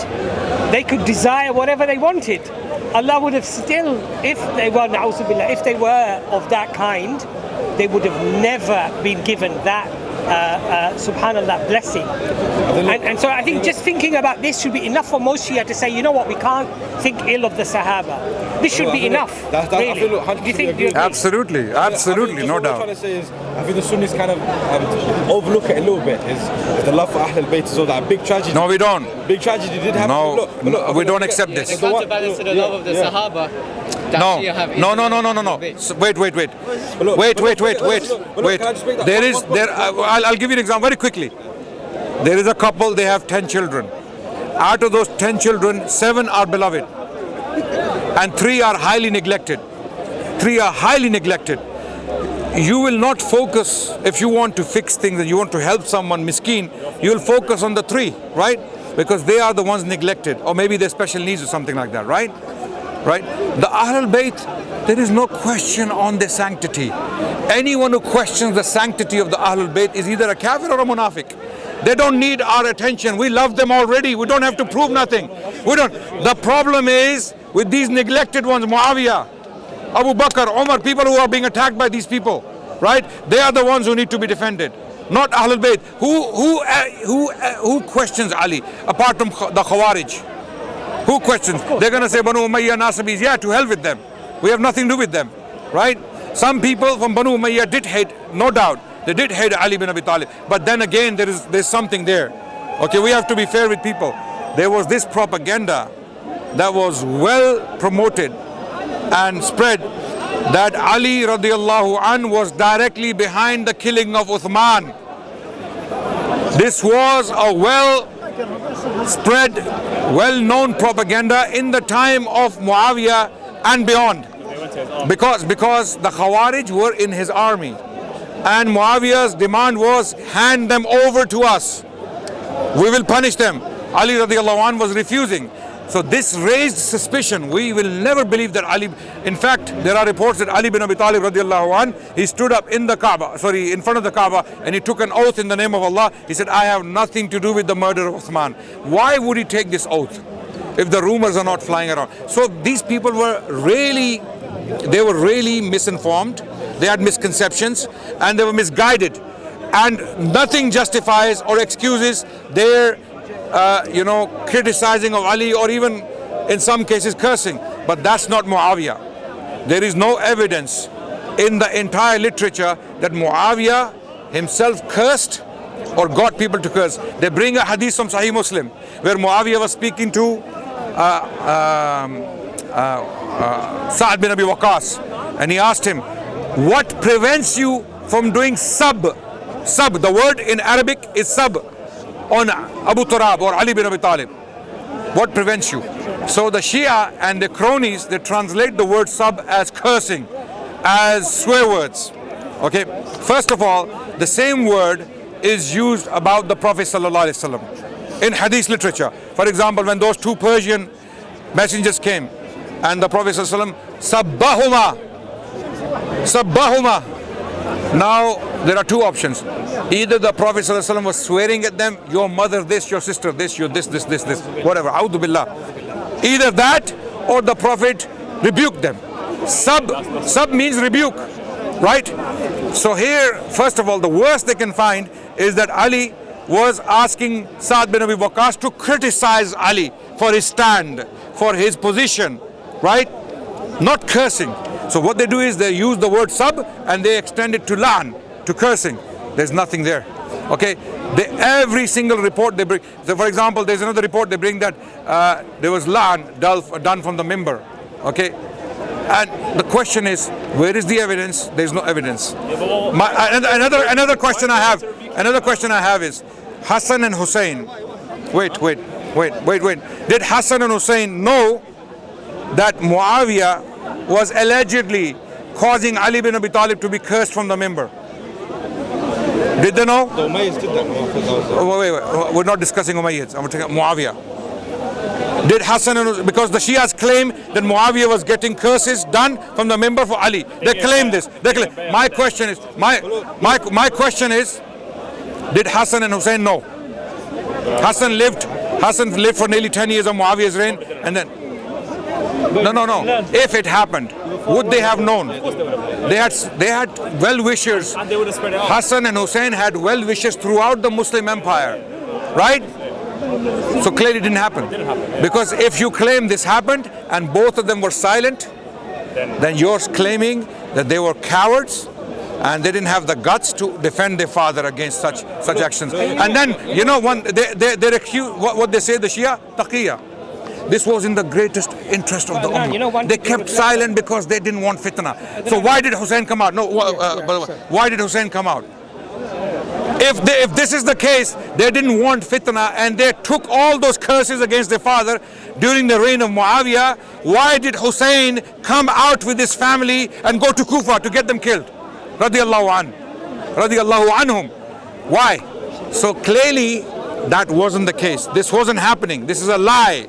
Speaker 7: they could desire whatever they wanted. Allah would have still, if they were of that kind, they would have never been given that subhanallah blessing. And so I think just thinking about this should be enough for most Shia to say, you know what, we can't think ill of the Sahaba. This should be enough. Really. Do you think?
Speaker 1: Absolutely, no
Speaker 4: What I'm
Speaker 1: doubt.
Speaker 4: trying to say is, I think the Sunnis kind of overlook it a little bit. Is the love for Ahlul Bayt is all that big tragedy?
Speaker 1: No, we don't.
Speaker 4: Big tragedy did happen.
Speaker 1: No, we don't accept this.
Speaker 6: The counterbalance to the love of the Sahaba.
Speaker 1: No. Wait. I'll give you an example very quickly. There is a couple, they have 10 children. Out of those 10 children, 7 are beloved. And 3 are highly neglected. You will not focus, if you want to fix things and you want to help someone miskin, you will focus on the 3, right? Because they are the ones neglected, or maybe they're special needs or something like that, right? The Ahlul Bayt, there is no question on their sanctity. Anyone who questions the sanctity of the Ahlul Bayt is either a kafir or a munafiq. They don't need our attention. We love them already. We don't have to prove nothing. The problem is with these neglected ones, Muawiyah, Abu Bakr, Umar, people who are being attacked by these people, right? They are the ones who need to be defended, not Ahlul Bayt. Who questions Ali apart from the Khawarij? Who questions? They're going to say Banu Umayyah, Nasabis. Yeah, to hell with them. We have nothing to do with them, right? Some people from Banu Umayyah did hate, no doubt. They did hate Ali bin Abi Talib. But then again, there's something there. Okay, we have to be fair with people. There was this propaganda that was well promoted and spread that Ali radiallahu an was directly behind the killing of Uthman. This was a well spread, well-known propaganda in the time of Muawiyah and beyond. Because the Khawarij were in his army. And Muawiyah's demand was, hand them over to us. We will punish them. Ali radiallahu anh was refusing. So this raised suspicion. We will never believe that Ali, in fact, there are reports that Ali bin Abi Talib radiallahu anh, he stood up in the Kaaba, in front of the Kaaba, and he took an oath in the name of Allah. He said, I have nothing to do with the murder of Uthman. Why would he take this oath if the rumors are not flying around? So these people were really misinformed. They had misconceptions and they were misguided. And nothing justifies or excuses their criticizing of Ali, or even in some cases cursing. But that's not Muawiyah. There is no evidence in the entire literature that Muawiyah himself cursed or got people to curse. They bring a hadith from Sahih Muslim where Muawiyah was speaking to Sa'ad bin Abi Waqqas, and he asked him, what prevents you from doing sab? The word in Arabic is sab on Abu Turab or Ali bin Abi Talib. What prevents you? So the Shia and the cronies, they translate the word sab as cursing, as swear words. Okay, first of all, the same word is used about the Prophet sallallahu alaihi wasallam in hadith literature. For example, when those 2 Persian messengers came and the Prophet sallallahu alaihi wasallam sabbahuma. Now there are 2 options. Either the Prophet ﷺ was swearing at them, your mother this, your sister this, your this, whatever, a'udhu billah. Either that or the Prophet rebuked them. Sab means rebuke, right? So here, first of all, the worst they can find is that Ali was asking Sa'd bin Abi Waqqas to criticize Ali for his stand, for his position, right? Not cursing. So what they do is they use the word sab and they extend it to la'an, to cursing. There's nothing there. Okay? Every single report they bring. So for example, there's another report they bring that there was la'an done from the mimbar. Okay? And the question is, where is the evidence? There's no evidence. Another question I have is Hassan and Hussein. Wait. Did Hassan and Hussein know that Muawiyah was allegedly causing Ali bin Abi Talib to be cursed from the mimbar? Did they know?
Speaker 4: The Umayyads did that.
Speaker 1: Wait. We're not discussing Umayyads. I'm talking Muawiyah. Did Hassan and because the Shias claim that Muawiyah was getting curses done from the mimbar for Ali. They claim this. My question is, did Hassan and Hussein know? Hassan lived for nearly 10 years of Muawiyah's reign, and then no. If it happened, would they have known? They had well-wishers. Hassan and Hussein had well-wishers throughout the Muslim empire, right? So clearly it didn't happen. Because if you claim this happened and both of them were silent, then you're claiming that they were cowards and they didn't have the guts to defend their father against such actions. And then, they accuse, what they say, the Shia, taqiyya. This was in the greatest interest of the Ummah. They kept silent because they didn't want fitna. So why did Hussein come out? Why did Hussein come out? If this is the case, they didn't want fitna and they took all those curses against their father during the reign of Muawiyah, why did Hussein come out with his family and go to Kufa to get them killed? Radiallahu anhum. Why? So clearly that wasn't the case. This wasn't happening. This is a lie.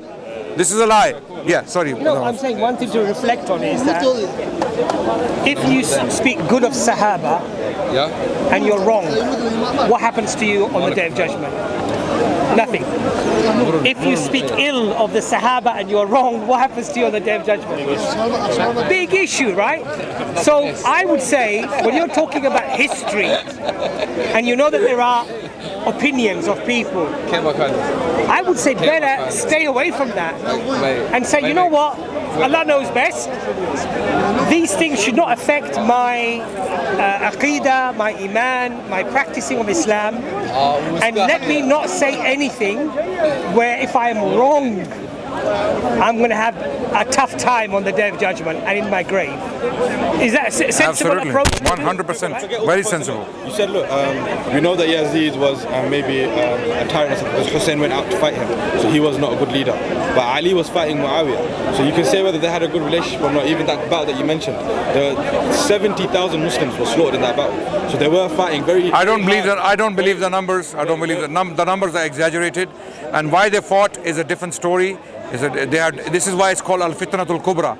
Speaker 1: Yeah, sorry.
Speaker 7: I'm saying one thing to reflect on is that if you speak good of Sahaba and you're wrong, what happens to you on the Day of Judgment? Nothing. If you speak ill of the Sahaba and you're wrong, what happens to you on the Day of Judgment? Big issue, right? So I would say, when you're talking about history and you know that there are opinions of people, I would say better stay away from that and say, you know what, Allah knows best. These things should not affect my aqidah, my iman, my practicing of Islam, and let me not say anything where if I am wrong, I'm going to have a tough time on the Day of Judgment and in my grave. Is that a sensible approach?
Speaker 1: 100%. Very sensible.
Speaker 4: You said, look, we know that Yazid was maybe a tyrant because Hussein went out to fight him, so he was not a good leader. But Ali was fighting Muawiyah. So you can say whether they had a good relationship or not. Even that battle that you mentioned, 70,000 Muslims were slaughtered in that battle. So they were fighting very.
Speaker 1: I don't believe the numbers. I don't believe the numbers are exaggerated, and why they fought is a different story. This is why it's called Al-Fitnatul Kubra.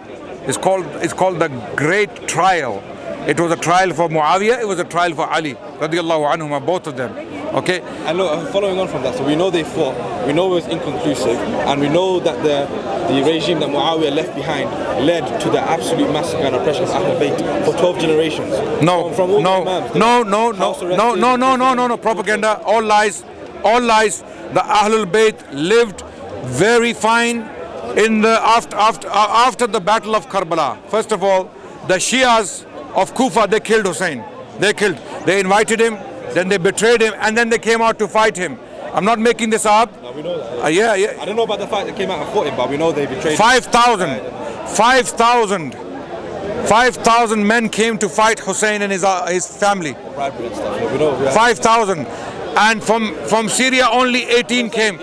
Speaker 1: It's called the Great Trial. It was a trial for Muawiyah, it was a trial for Ali, radiallahu anhuma, both of them. Okay?
Speaker 4: And look, following on from that, so we know they fought, we know it was inconclusive, and we know that the regime that Muawiyah left behind led to the absolute massacre and oppression of Ahlul Bayt for 12 generations.
Speaker 1: No, propaganda, all lies. The Ahlul Bayt lived very fine in the after the battle of Karbala. First of all, the Shias of Kufa, they killed Hussein. They invited him, then they betrayed him, and then they came out to fight him. I'm not making this up.
Speaker 4: No, we know that.
Speaker 1: Yeah.
Speaker 4: I don't know about the fact that came out and fought him, but we know they betrayed
Speaker 1: 5,000 men came to fight Hussein and his family. 5,000. And from Syria only 18 came.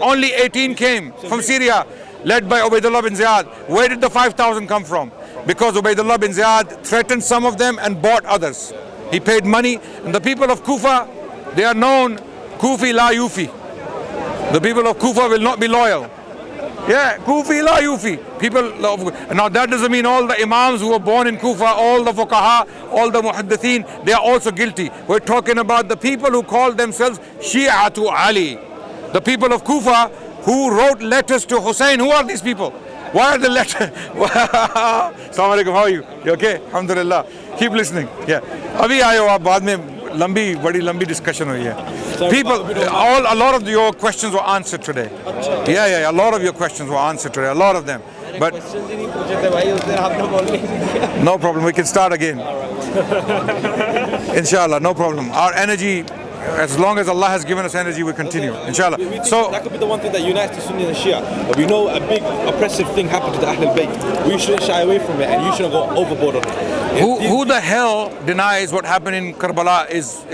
Speaker 1: Only 18 came from Syria, led by Ubaidullah bin Ziyad. Where did the 5,000 come from? Because Ubaidullah bin Ziyad threatened some of them and bought others. He paid money. And the people of Kufa, they are known, Kufi la Yufi. The people of Kufa will not be loyal. Yeah, Kufi la Yufi. Now that doesn't mean all the Imams who were born in Kufa, all the Fuqaha, all the Muhaddithin, they are also guilty. We're talking about the people who call themselves Shia to Ali. The people of Kufa who wrote letters to Hussein. Who are these people? Why are the letter? Assalamu alaikum, how are you? You okay? Alhamdulillah. Keep listening. Yeah. Abhi aayo aap baad mein badi lambi discussion hui hai. People, a lot of your questions were answered today. Yeah. A lot of your questions were answered today. A lot of them. But no problem. We can start again. Inshallah, no problem. Our energy, as long as Allah has given us energy, we continue. Inshallah. So
Speaker 4: that could be the one thing that unites the Sunni and the Shia. But we know a big oppressive thing happened to the Ahlul Bayt. We shouldn't shy away from it, and you shouldn't go overboard on it.
Speaker 1: who the hell denies what happened in Karbala is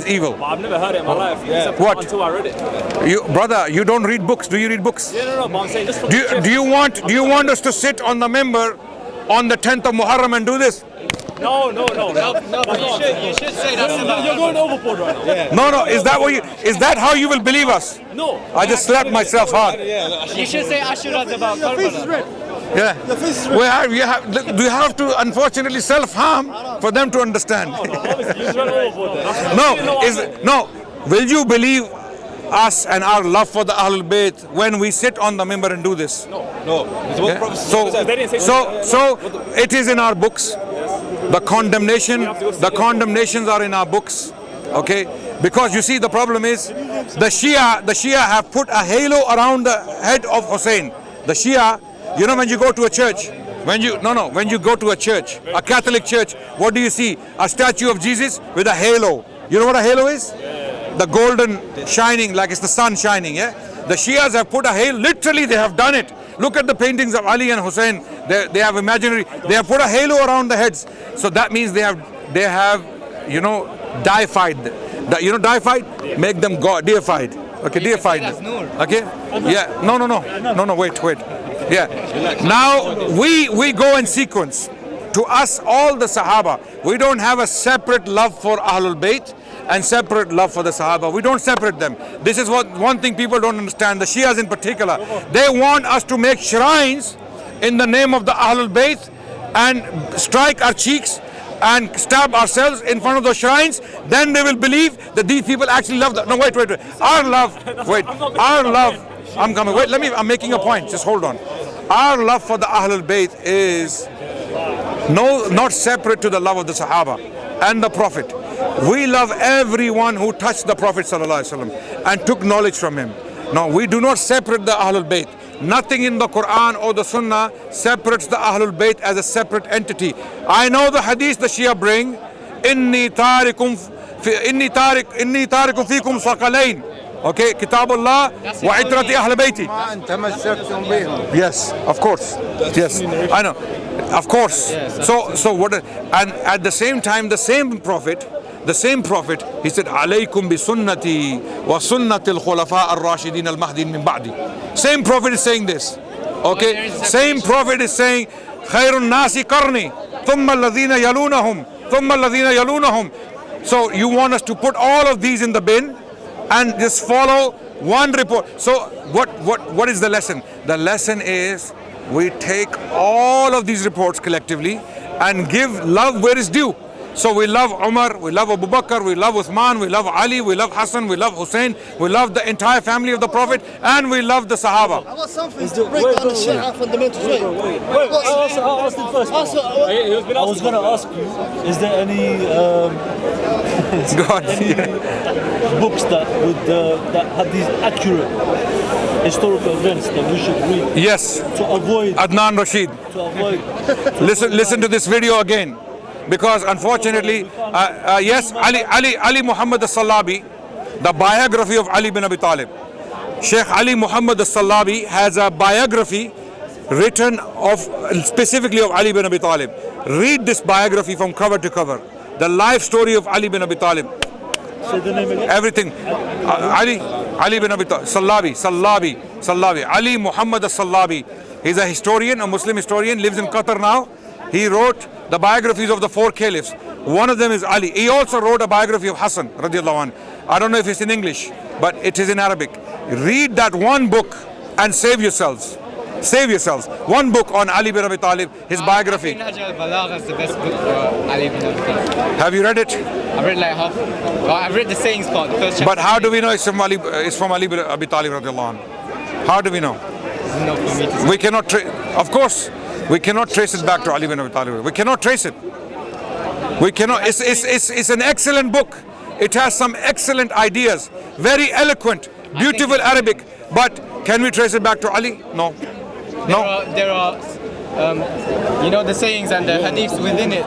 Speaker 1: evil?
Speaker 2: But I've never heard it in my life.
Speaker 1: What?
Speaker 2: Until I read it.
Speaker 1: Brother, you don't read books. Do you read books?
Speaker 2: No. But I'm saying just for
Speaker 1: Do you want us to sit on the member on the 10th of Muharram and do this?
Speaker 2: No.
Speaker 6: No, but you should say that.
Speaker 2: You're going overboard right now.
Speaker 1: No. Is that how you will believe us?
Speaker 2: No.
Speaker 1: I just slapped myself hard.
Speaker 6: You should say Ashura's about Karbala.
Speaker 1: Yeah. Do you have to unfortunately self-harm for them to understand? No. Will you believe us and our love for the Ahlul Bayt when we sit on the member and do this?
Speaker 4: No.
Speaker 1: Yeah? So it is in our books. The condemnations are in our books. Okay? Because you see, the problem is the Shia have put a halo around the head of Hussein. The Shia, you know, when you go to a church, when you go to a church, a Catholic church, what do you see? A statue of Jesus with a halo. You know what a halo is? The golden shining, like it's the sun shining. Yeah. The Shias have put a halo. Literally, they have done it. Look at the paintings of Ali and Hussein. They have imaginary. They have put a halo around the heads. So that means they have deified. Deified? Make them God, deified. Okay, deified. Okay? Yeah. No, wait. Yeah. Now we go in sequence. To us, all the Sahaba, we don't have a separate love for Ahlul Bayt and separate love for the Sahaba. We don't separate them. This is one thing people don't understand. The Shias in particular, they want us to make shrines in the name of the Ahlul Bayt and strike our cheeks and stab ourselves in front of those shrines. Then they will believe that these people actually love them. No, wait. Our love. I'm coming. Wait, I'm making a point. Just hold on. Our love for the Ahlul Bayt is not separate to the love of the Sahaba and the Prophet. We love everyone who touched the Prophet ﷺ and took knowledge from him. No, we do not separate the Ahlul Bayt. Nothing in the Quran or the Sunnah separates the Ahlul Bayt as a separate entity. I know the hadith the Shia bring, inni tarikum fikum saqalain. Okay, Kitabullah wa itrati Ahl Bayti. Yes, of course. Yes, I know. Of course. So what? And at the same time, the same prophet, he said, "Alaykum bi sunnati wa sunnati al-khulafa ar-rashidin al-mahdin min ba'di." Same prophet is saying this. Okay. Same prophet is saying, "Khairun nasi qarni, thumma alladhina yalunahum, thumma alladhina yalunahum." So you want us to put all of these in the bin and just follow one report. So what is the lesson? The lesson is we take all of these reports collectively and give love where it's due. So we love Umar, we love Abu Bakr, we love Uthman, we love Ali, we love Hassan, we love Hussein, we love the entire family of the Prophet, and we love the Sahaba.
Speaker 3: I got something to break down the Shia fundamentals. Wait. I'll ask the first one. I was going to ask you, is there any books that have these accurate historical events that we should read?
Speaker 1: Yes.
Speaker 3: To avoid
Speaker 1: Adnan Rashid. Listen to this video again. Because unfortunately, yes, Ali Muhammad al-Sallabi, the biography of Ali bin Abi Talib. Sheikh Ali Muhammad al-Sallabi has a biography written specifically of Ali bin Abi Talib. Read this biography from cover to cover. The life story of Ali bin Abi Talib.
Speaker 3: Say the name again.
Speaker 1: Everything. Ali bin Abi Talib. Sallabi. Ali Muhammad al-Sallabi. He's a historian, a Muslim historian, lives in Qatar now. He wrote the biographies of the four caliphs. One of them is Ali. He also wrote a biography of Hassan radiallahu anhu. I don't know if it's in English, but it is in Arabic. Read that one book and save yourselves. Save yourselves. One book on Ali bin Abi Talib, his biography.
Speaker 6: Al-Balagha is the best book for Ali bin Abi Talib.
Speaker 1: Have you read it?
Speaker 6: I've read like half. Well, I've read the sayings part, the first chapter.
Speaker 1: But how do we know it's from Ali bin Abi Talib radiallahu anhu? How do we know?
Speaker 6: is enough for me to say.
Speaker 1: We cannot of course, we cannot trace it back to Ali bin Abi Talib. We cannot trace it. We cannot. It's an excellent book. It has some excellent ideas, very eloquent, beautiful Arabic. But can we trace it back to Ali? No.
Speaker 6: There are you know, the sayings and the hadiths within it.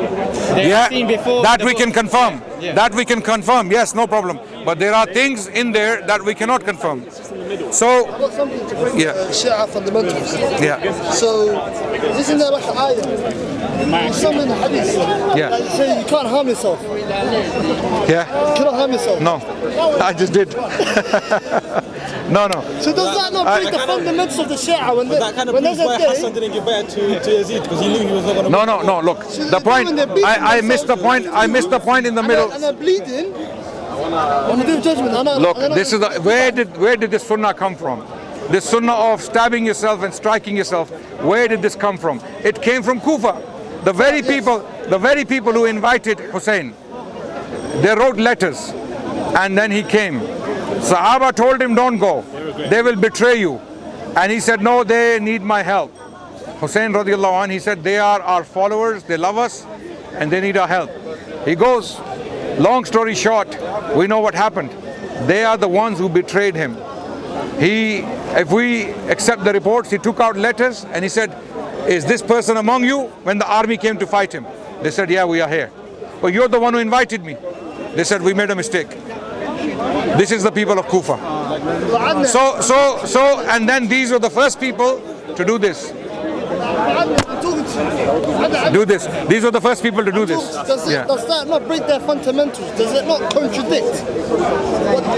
Speaker 6: They are seen before.
Speaker 1: That we can confirm.
Speaker 6: Yeah.
Speaker 1: That we can confirm. Yes, no problem. But there are things in there that we cannot confirm. So,
Speaker 8: Shia fundamentals.
Speaker 1: Yeah.
Speaker 8: So, isn't there like an ayah? Some in the hadith.
Speaker 1: Yeah.
Speaker 8: Like say you can't harm yourself.
Speaker 1: Yeah.
Speaker 8: You cannot harm yourself.
Speaker 1: No. I just did. No.
Speaker 8: So does that not break the fundamentals of the Shia when
Speaker 4: That kind of proves why Hassan didn't give bay'ah to Yazid, because he knew he was not going to.
Speaker 1: No. Look, the point. I missed the point. I missed the point in the middle.
Speaker 8: And they're bleeding. On the day of judgment.
Speaker 1: Look, this is where did this sunnah come from? This sunnah of stabbing yourself and striking yourself. Where did this come from? It came from Kufa. The very people who invited Hussein, they wrote letters, and then he came. Sahaba told him, don't go, they will betray you. And he said, no, they need my help. Hussein radiallahu anh, he said, they are our followers, they love us, and they need our help. He goes, long story short, we know what happened. They are the ones who betrayed him. If we accept the reports, he took out letters and he said, is this person among you? When the army came to fight him, they said, yeah, we are here. But you're the one who invited me. They said, we made a mistake. This is the people of Kufa. So, and then these were the first people to do this. These were the first people to do this.
Speaker 8: Does that not break their fundamentals? Does it not contradict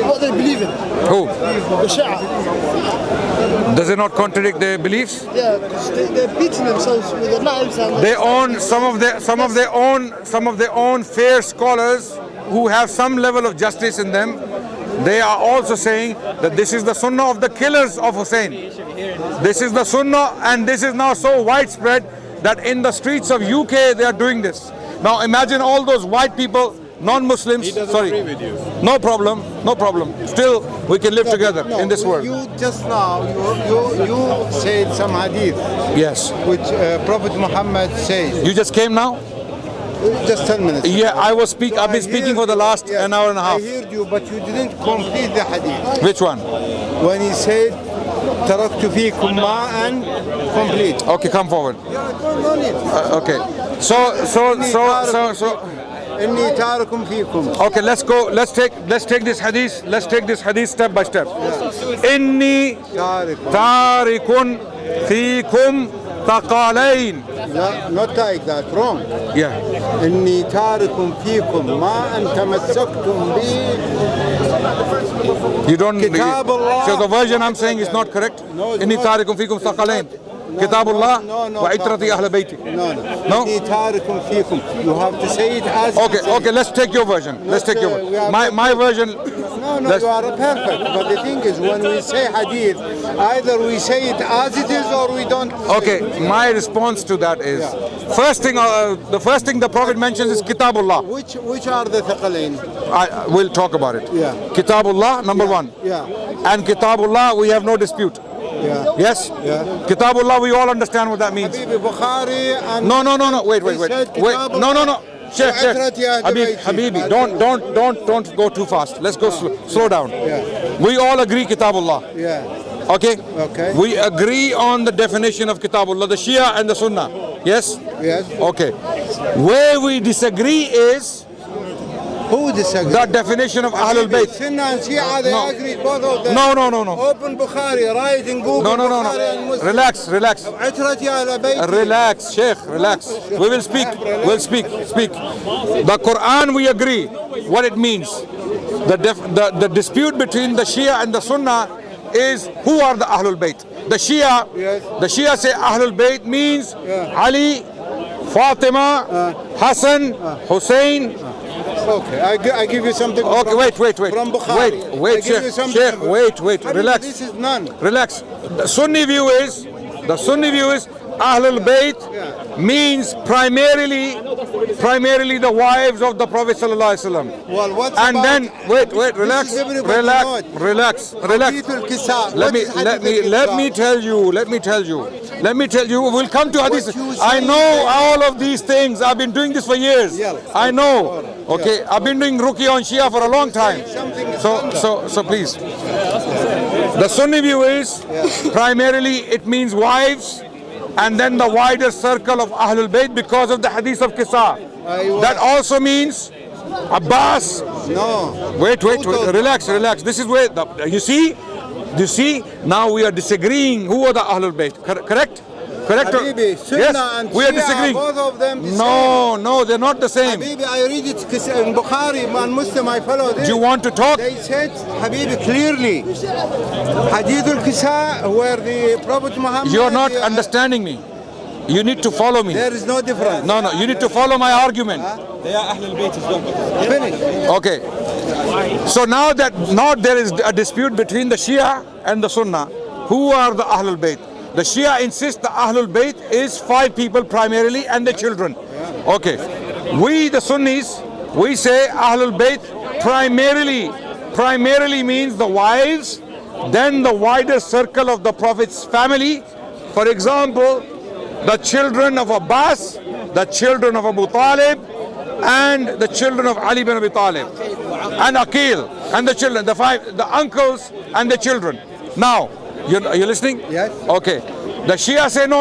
Speaker 8: what they believe in?
Speaker 1: Who?
Speaker 8: The Shia.
Speaker 1: Does it not contradict their beliefs?
Speaker 8: Yeah, because they're beating themselves with their knives and
Speaker 1: they own some of their own fair scholars who have some level of justice in them. They are also saying that this is the sunnah of the killers of Hussein. This is the sunnah, and this is now so widespread that in the streets of UK they are doing this. Now imagine all those white people, non-Muslims. Sorry,
Speaker 5: with you.
Speaker 1: no problem. Still, we can live together in this world.
Speaker 9: You just now, you said some hadith.
Speaker 1: Yes.
Speaker 9: Which Prophet Muhammad says.
Speaker 1: You just came now?
Speaker 9: Just 10 minutes.
Speaker 1: Yeah, I've been speaking for the last an hour and a half.
Speaker 9: I heard you, but you didn't complete the hadith.
Speaker 1: Which one?
Speaker 9: When he said, "Taraktu fiikum ma'an," complete.
Speaker 1: Okay, come forward.
Speaker 9: No need.
Speaker 1: Okay. So.
Speaker 9: Inni tarakum fiikum.
Speaker 1: Okay, let's go. Let's take this hadith. Let's take this hadith step by step. Inni tarikun fiikum taqalain.
Speaker 9: Not like that. Wrong.
Speaker 1: Yeah.
Speaker 9: Inni tarakum fiikum ma'an tamassaktum bi.
Speaker 1: You don't.
Speaker 9: Kitab Allah.
Speaker 1: So the version I'm saying is not correct. Inni tarikum fikum thaqalain. Kitabullah wa itrati ahl bayti.
Speaker 9: No. Inni tarikum fikum. You have to say it as.
Speaker 1: Okay. Let's take your version. Let's take your version. My version.
Speaker 9: No, you are perfect. But the thing is, when we say hadith, either we say it as it is or we don't.
Speaker 1: Okay, my response to that is, the first thing the Prophet mentions is Kitabullah.
Speaker 9: Which are the thaqalain?
Speaker 1: We'll talk about it.
Speaker 9: Yeah.
Speaker 1: Kitabullah, number one.
Speaker 9: Yeah.
Speaker 1: And Kitabullah, we have no dispute.
Speaker 9: Yeah.
Speaker 1: Yes?
Speaker 9: Yeah.
Speaker 1: Kitabullah, we all understand what that means.
Speaker 9: Bukhari and
Speaker 1: No. Wait. No. Sheikh. Habibi, don't go too fast. Let's go slow down.
Speaker 9: Yeah.
Speaker 1: We all agree Kitabullah.
Speaker 9: Yeah.
Speaker 1: Okay? We agree on the definition of Kitabullah, the Shia and the Sunnah. Yes?
Speaker 9: Yes.
Speaker 1: Okay. Where we disagree is
Speaker 9: who disagrees?
Speaker 1: The definition of Ahlul Bayt.
Speaker 9: Sunnah and Shia, they agree, both of them.
Speaker 1: No.
Speaker 9: Open Bukhari, write in Google.
Speaker 1: No.
Speaker 9: Bukhari and Muslim.
Speaker 1: Relax. Relax, Sheikh, relax. We will speak. We'll speak. The Quran, we agree what it means. The dispute between the Shia and the Sunnah is who are the Ahlul Bayt. The Shia say Ahlul Bayt means Ali, Fatima, Hassan, Hussein.
Speaker 9: Okay, I give you something.
Speaker 1: Okay, wait.
Speaker 9: From Bukhari.
Speaker 1: Wait, Sheikh, wait. Relax.
Speaker 9: This is none.
Speaker 1: Relax. The Sunni view is Ahlul Bayt means primarily the wives of the Prophet sallallahu alaihi wasallam.
Speaker 9: Well, what's
Speaker 1: And
Speaker 9: about,
Speaker 1: then wait, relax.
Speaker 9: This is everybody knows.
Speaker 1: Let
Speaker 9: Hadithul Kisa.
Speaker 1: me
Speaker 9: What is Hadithul
Speaker 1: let me
Speaker 9: Kisa?
Speaker 1: tell you. We'll come to hadith.
Speaker 9: What you
Speaker 1: I
Speaker 9: say
Speaker 1: know
Speaker 9: is-
Speaker 1: all of these things. I've been doing this for years.
Speaker 9: Yeah.
Speaker 1: I know. Okay, I've been doing Ruqya on Shia for a long time. So please. The Sunni view is primarily it means wives, and then the wider circle of Ahlul Bayt because of the hadith of Kisa. That also means Abbas.
Speaker 9: No.
Speaker 1: Wait, relax. This is where you see, now we are disagreeing. Who are the Ahlul Bayt? Correct?
Speaker 9: Habibi, Sunnah
Speaker 1: Yes,
Speaker 9: and
Speaker 1: we are
Speaker 9: Shia,
Speaker 1: disagreeing.
Speaker 9: both of them the
Speaker 1: No, they're not the same.
Speaker 9: Habibi, I read it in Bukhari and Muslim, I follow this.
Speaker 1: Do you want to talk?
Speaker 9: They said, Habibi, clearly, Hadithul Kisa, where the Prophet Muhammad...
Speaker 1: You're not understanding me. You need to follow me.
Speaker 9: There is no difference.
Speaker 1: No, you need to follow my argument.
Speaker 4: They are Ahlul Bayt as well.
Speaker 9: Finish.
Speaker 1: Okay. So now there is a dispute between the Shia and the Sunnah. Who are the Ahlul Bayt? The Shia insist the Ahlul Bayt is 5 people primarily and the children. Okay. We the Sunnis, we say Ahlul Bayt primarily means the wives, then the wider circle of the Prophet's family. For example, the children of Abbas, the children of Abu Talib, and the children of Ali bin Abi Talib, and Aqil, and the children, the uncles and the children. Now, you're listening?
Speaker 9: Yes.
Speaker 1: Okay. The Shia say no.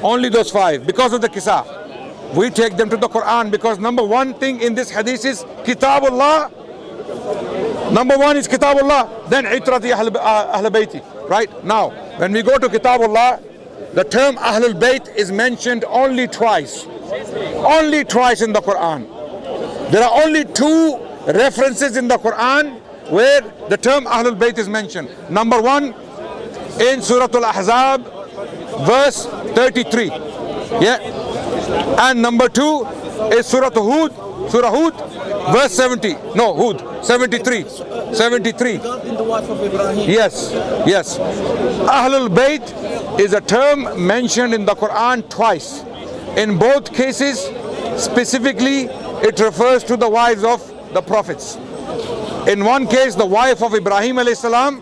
Speaker 1: Only those 5 because of the Kisa. We take them to the Quran because number one thing in this hadith is Kitabullah. Number one is Kitabullah, then Itrati Ahl Bayti. Right? Now, when we go to Kitabullah, the term Ahlul Bayt is mentioned only twice. Only twice in the Quran. There are only 2 references in the Quran where the term Ahlul Bayt is mentioned. Number 1 in Surah Al-Ahzab, verse 33. Yeah. And number 2 is Surah Hud, verse 70. No, Hud, 73. 73. Yes. Ahlul Bayt is a term mentioned in the Quran twice. In both cases, specifically, it refers to the wives of the prophets. In one case, the wife of Ibrahim alayhi salam,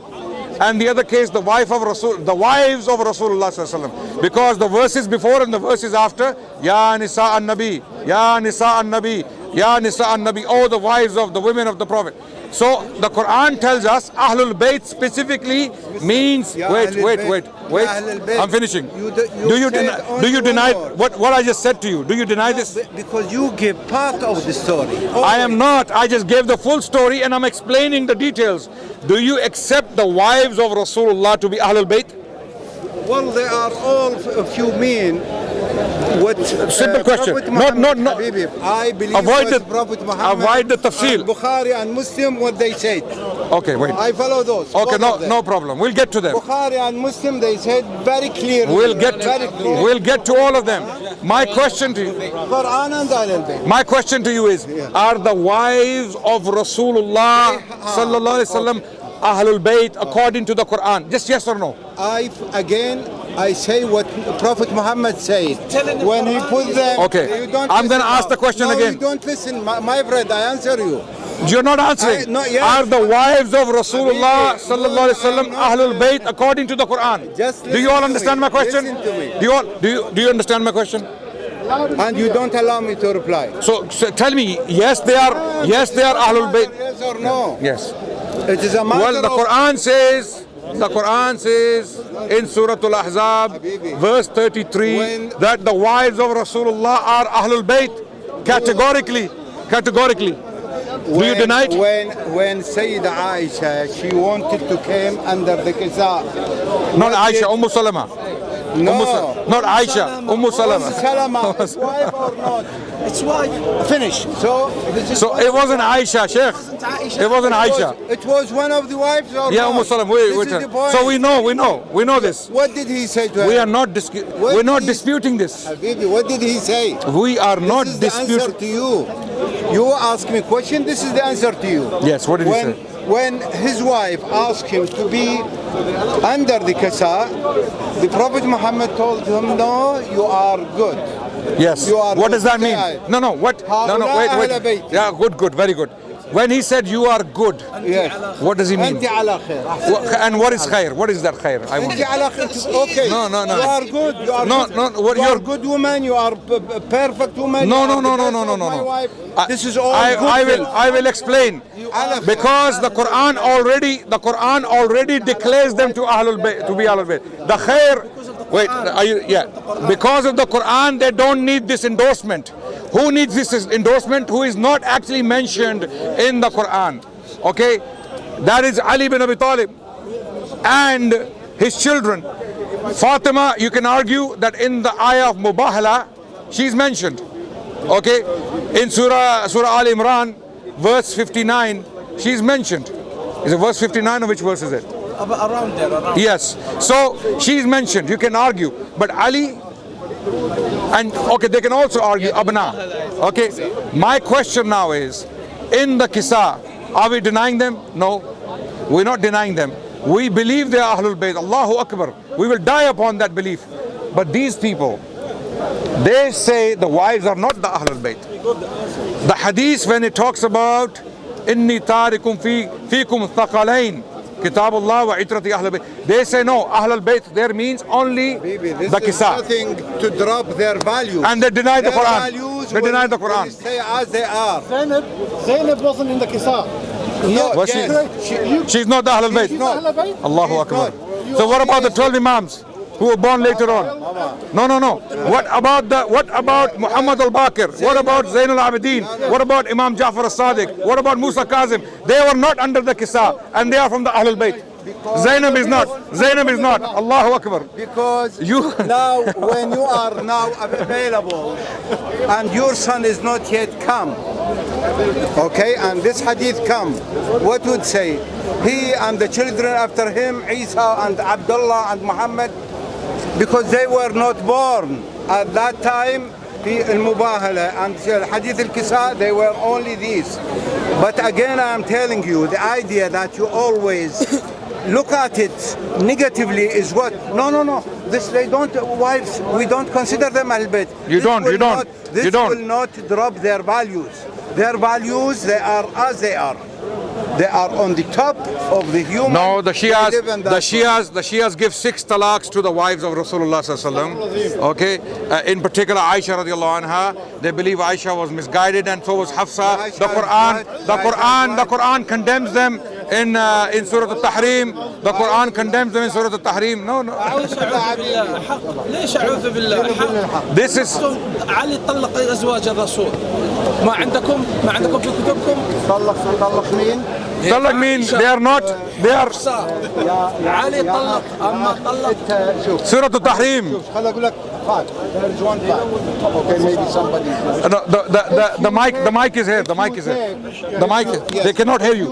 Speaker 1: and the other case, the wives of Rasulullah sallallahu alaihi wasallam. Because the verses before and the verses after, Ya Nisa an-Nabi, Ya Nisa an-Nabi, Ya Nisa an-Nabi, all the wives of the women of the Prophet. So the Quran tells us Ahlul Bayt specifically means wait. I'm finishing. Do you deny what I just said to you? Do you deny this?
Speaker 9: Because you give part of the story.
Speaker 1: I am not. I just gave the full story and I'm explaining the details. Do you accept the wives of Rasulullah to be Ahlul Bayt?
Speaker 9: Well, they are all, if you mean what
Speaker 1: simple question. Not
Speaker 9: I believe
Speaker 1: avoid the
Speaker 9: Prophet Muhammad,
Speaker 1: avoid the tafsil.
Speaker 9: Bukhari and Muslim what they said.
Speaker 1: Okay, wait.
Speaker 9: I follow those.
Speaker 1: Okay, no problem. We'll get to them.
Speaker 9: Bukhari and Muslim they said very clearly.
Speaker 1: We'll get to all of them. My question to you.
Speaker 9: Quran and Ahlul Bayt.
Speaker 1: My question to you is: are the wives of Rasulullah sallallahu alaihi wasallam Ahlul Bayt according to the Quran? Just yes or no?
Speaker 9: I say what Prophet Muhammad said. When he put them,
Speaker 1: okay.
Speaker 9: You don't
Speaker 1: I'm going to ask the question again.
Speaker 9: You don't listen, my friend. I answer you.
Speaker 1: You're not answering. Are the wives of Rasulullah sallallahu alaihi wasallam Ahlul Bayt according to the Quran? Do you all understand my question? Do you understand my question?
Speaker 9: And you don't allow me to reply.
Speaker 1: So tell me, yes they are Ahlul Bayt.
Speaker 9: Yes or no?
Speaker 1: Yes.
Speaker 9: It is a matter
Speaker 1: well, the Quran says in Surah Al-Ahzab, verse 33, that the wives of Rasulullah are Ahlul Bayt. Categorically. Do you deny it?
Speaker 9: When Sayyida Aisha, she wanted to come under the Kisa.
Speaker 1: Not Aisha, Salama.
Speaker 9: No.
Speaker 1: Not Aisha, Salama.
Speaker 9: Salama, it's wife or not? It's wife. Finish. So
Speaker 1: it wasn't Aisha, Sheikh. It wasn't Aisha.
Speaker 9: It was one of the wives or
Speaker 1: not? Salama. Wait. So we know this.
Speaker 9: What did he say to her?
Speaker 1: We are not disputing this.
Speaker 9: Habibi, what did he say?
Speaker 1: We are not disputing.
Speaker 9: This is the answer to you. You ask me a question, this is the answer to you.
Speaker 1: Yes, what did he say?
Speaker 9: when his wife asked him to be under the kasa, the Prophet Muhammad told him, no, you are good.
Speaker 1: Yes.
Speaker 9: You are
Speaker 1: What
Speaker 9: good.
Speaker 1: does that mean? No, what? No, wait. Yeah, good, very good. When he said you are good,
Speaker 9: yes.
Speaker 1: What does he mean? And what is khair? What is that khair? I want.
Speaker 9: Okay.
Speaker 1: No.
Speaker 9: You are good. You are
Speaker 1: No,
Speaker 9: good.
Speaker 1: no. What
Speaker 9: you
Speaker 1: you're
Speaker 9: are good woman. You are perfect woman.
Speaker 1: No.
Speaker 9: My wife. This is all
Speaker 1: I will explain. Because the Quran already declares them to Ahlul Bayt, to be Ahlul Bayt. The khair. Wait, because of the Quran, they don't need this endorsement. Who needs this endorsement? Who is not actually mentioned in the Quran? Okay, that is Ali bin Abi Talib and his children. Fatima, you can argue that in the ayah of Mubahala, she's mentioned. Okay, in Surah Al Imran, verse 59, she's mentioned. Is it verse 59 or which verse is it?
Speaker 2: Around there.
Speaker 1: Yes, so she's mentioned. You can argue, but Ali, and okay, they can also argue Abna. Okay, my question now is, in the Kisa, are we denying them? No, we're not denying them. We believe they are Ahlul Bayt. Allahu Akbar. We will die upon that belief. But these people, they say the wives are not the Ahlul Bayt. The hadith, when it talks about Inni tarikum fikum thaqalain, Kitabullah wa itrati Ahlul Bayt, they say no, Ahlul Bayt there means only the Kisa.
Speaker 9: Nothing to drop their values.
Speaker 1: And they deny the Quran.
Speaker 9: Values
Speaker 1: They deny the Quran.
Speaker 9: will stay as they are.
Speaker 8: Zainab wasn't in the Kisa.
Speaker 1: Was she's not the Ahlul Bayt. Allahu Akbar. So what about the 12 Imams who were born later on? No. What about Muhammad al-Baqir? What about Zain al-Abidin? What about Imam Ja'far al-Sadiq? What about Musa Kazim? They were not under the Kisa and they are from the Ahlul Bayt. Zainab is not. Allahu Akbar.
Speaker 9: Because now when you are now available and your son is not yet come, okay, and this hadith come, what would say? He and the children after him, Isa and Abdullah and Muhammad, because they were not born at that time. Al-Mubahala and Hadith al-Kisa, they were only these. But again, I am telling you, the idea that you always look at it negatively is what? No. This they don't. Wives, we don't consider them al-Bayt.
Speaker 1: You don't.
Speaker 9: This will not drop their values. Their values, they are as they are. They are on the top of the human.
Speaker 1: No, the Shias give 6 talaqs to the wives of Rasulullah sallallahu alaihi wasallam. Okay, in particular Aisha radiallahu anha. They believe Aisha was misguided, and so was Hafsa. The Quran condemns them in Surah Al-Tahrim. The Quran condemns them in Surah Al-Tahrim. No. This is
Speaker 2: علي طلق أزواج الرسول. ما عندكم في كتبكم.
Speaker 9: طلق مين؟
Speaker 1: Talaq means they are not. They are.
Speaker 2: علي طلق أما طلق.
Speaker 1: Surah Al-Tahrim.
Speaker 9: خليني أقول لك fact. There is one fact. Okay, maybe somebody.
Speaker 1: No, the mic is here. The mic is here. The mic. They cannot hear you.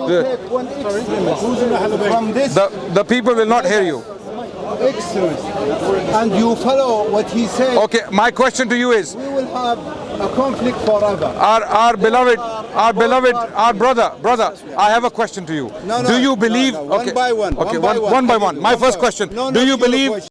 Speaker 9: From this,
Speaker 1: the people will not hear you.
Speaker 9: extremist, and you follow what he says.
Speaker 1: Okay, my question to you is,
Speaker 9: we will have a conflict forever.
Speaker 1: Our beloved, our brother, I have a question to you.
Speaker 9: No,
Speaker 1: do you believe?
Speaker 9: One by one.
Speaker 1: Okay, one by one. My first question. Do you believe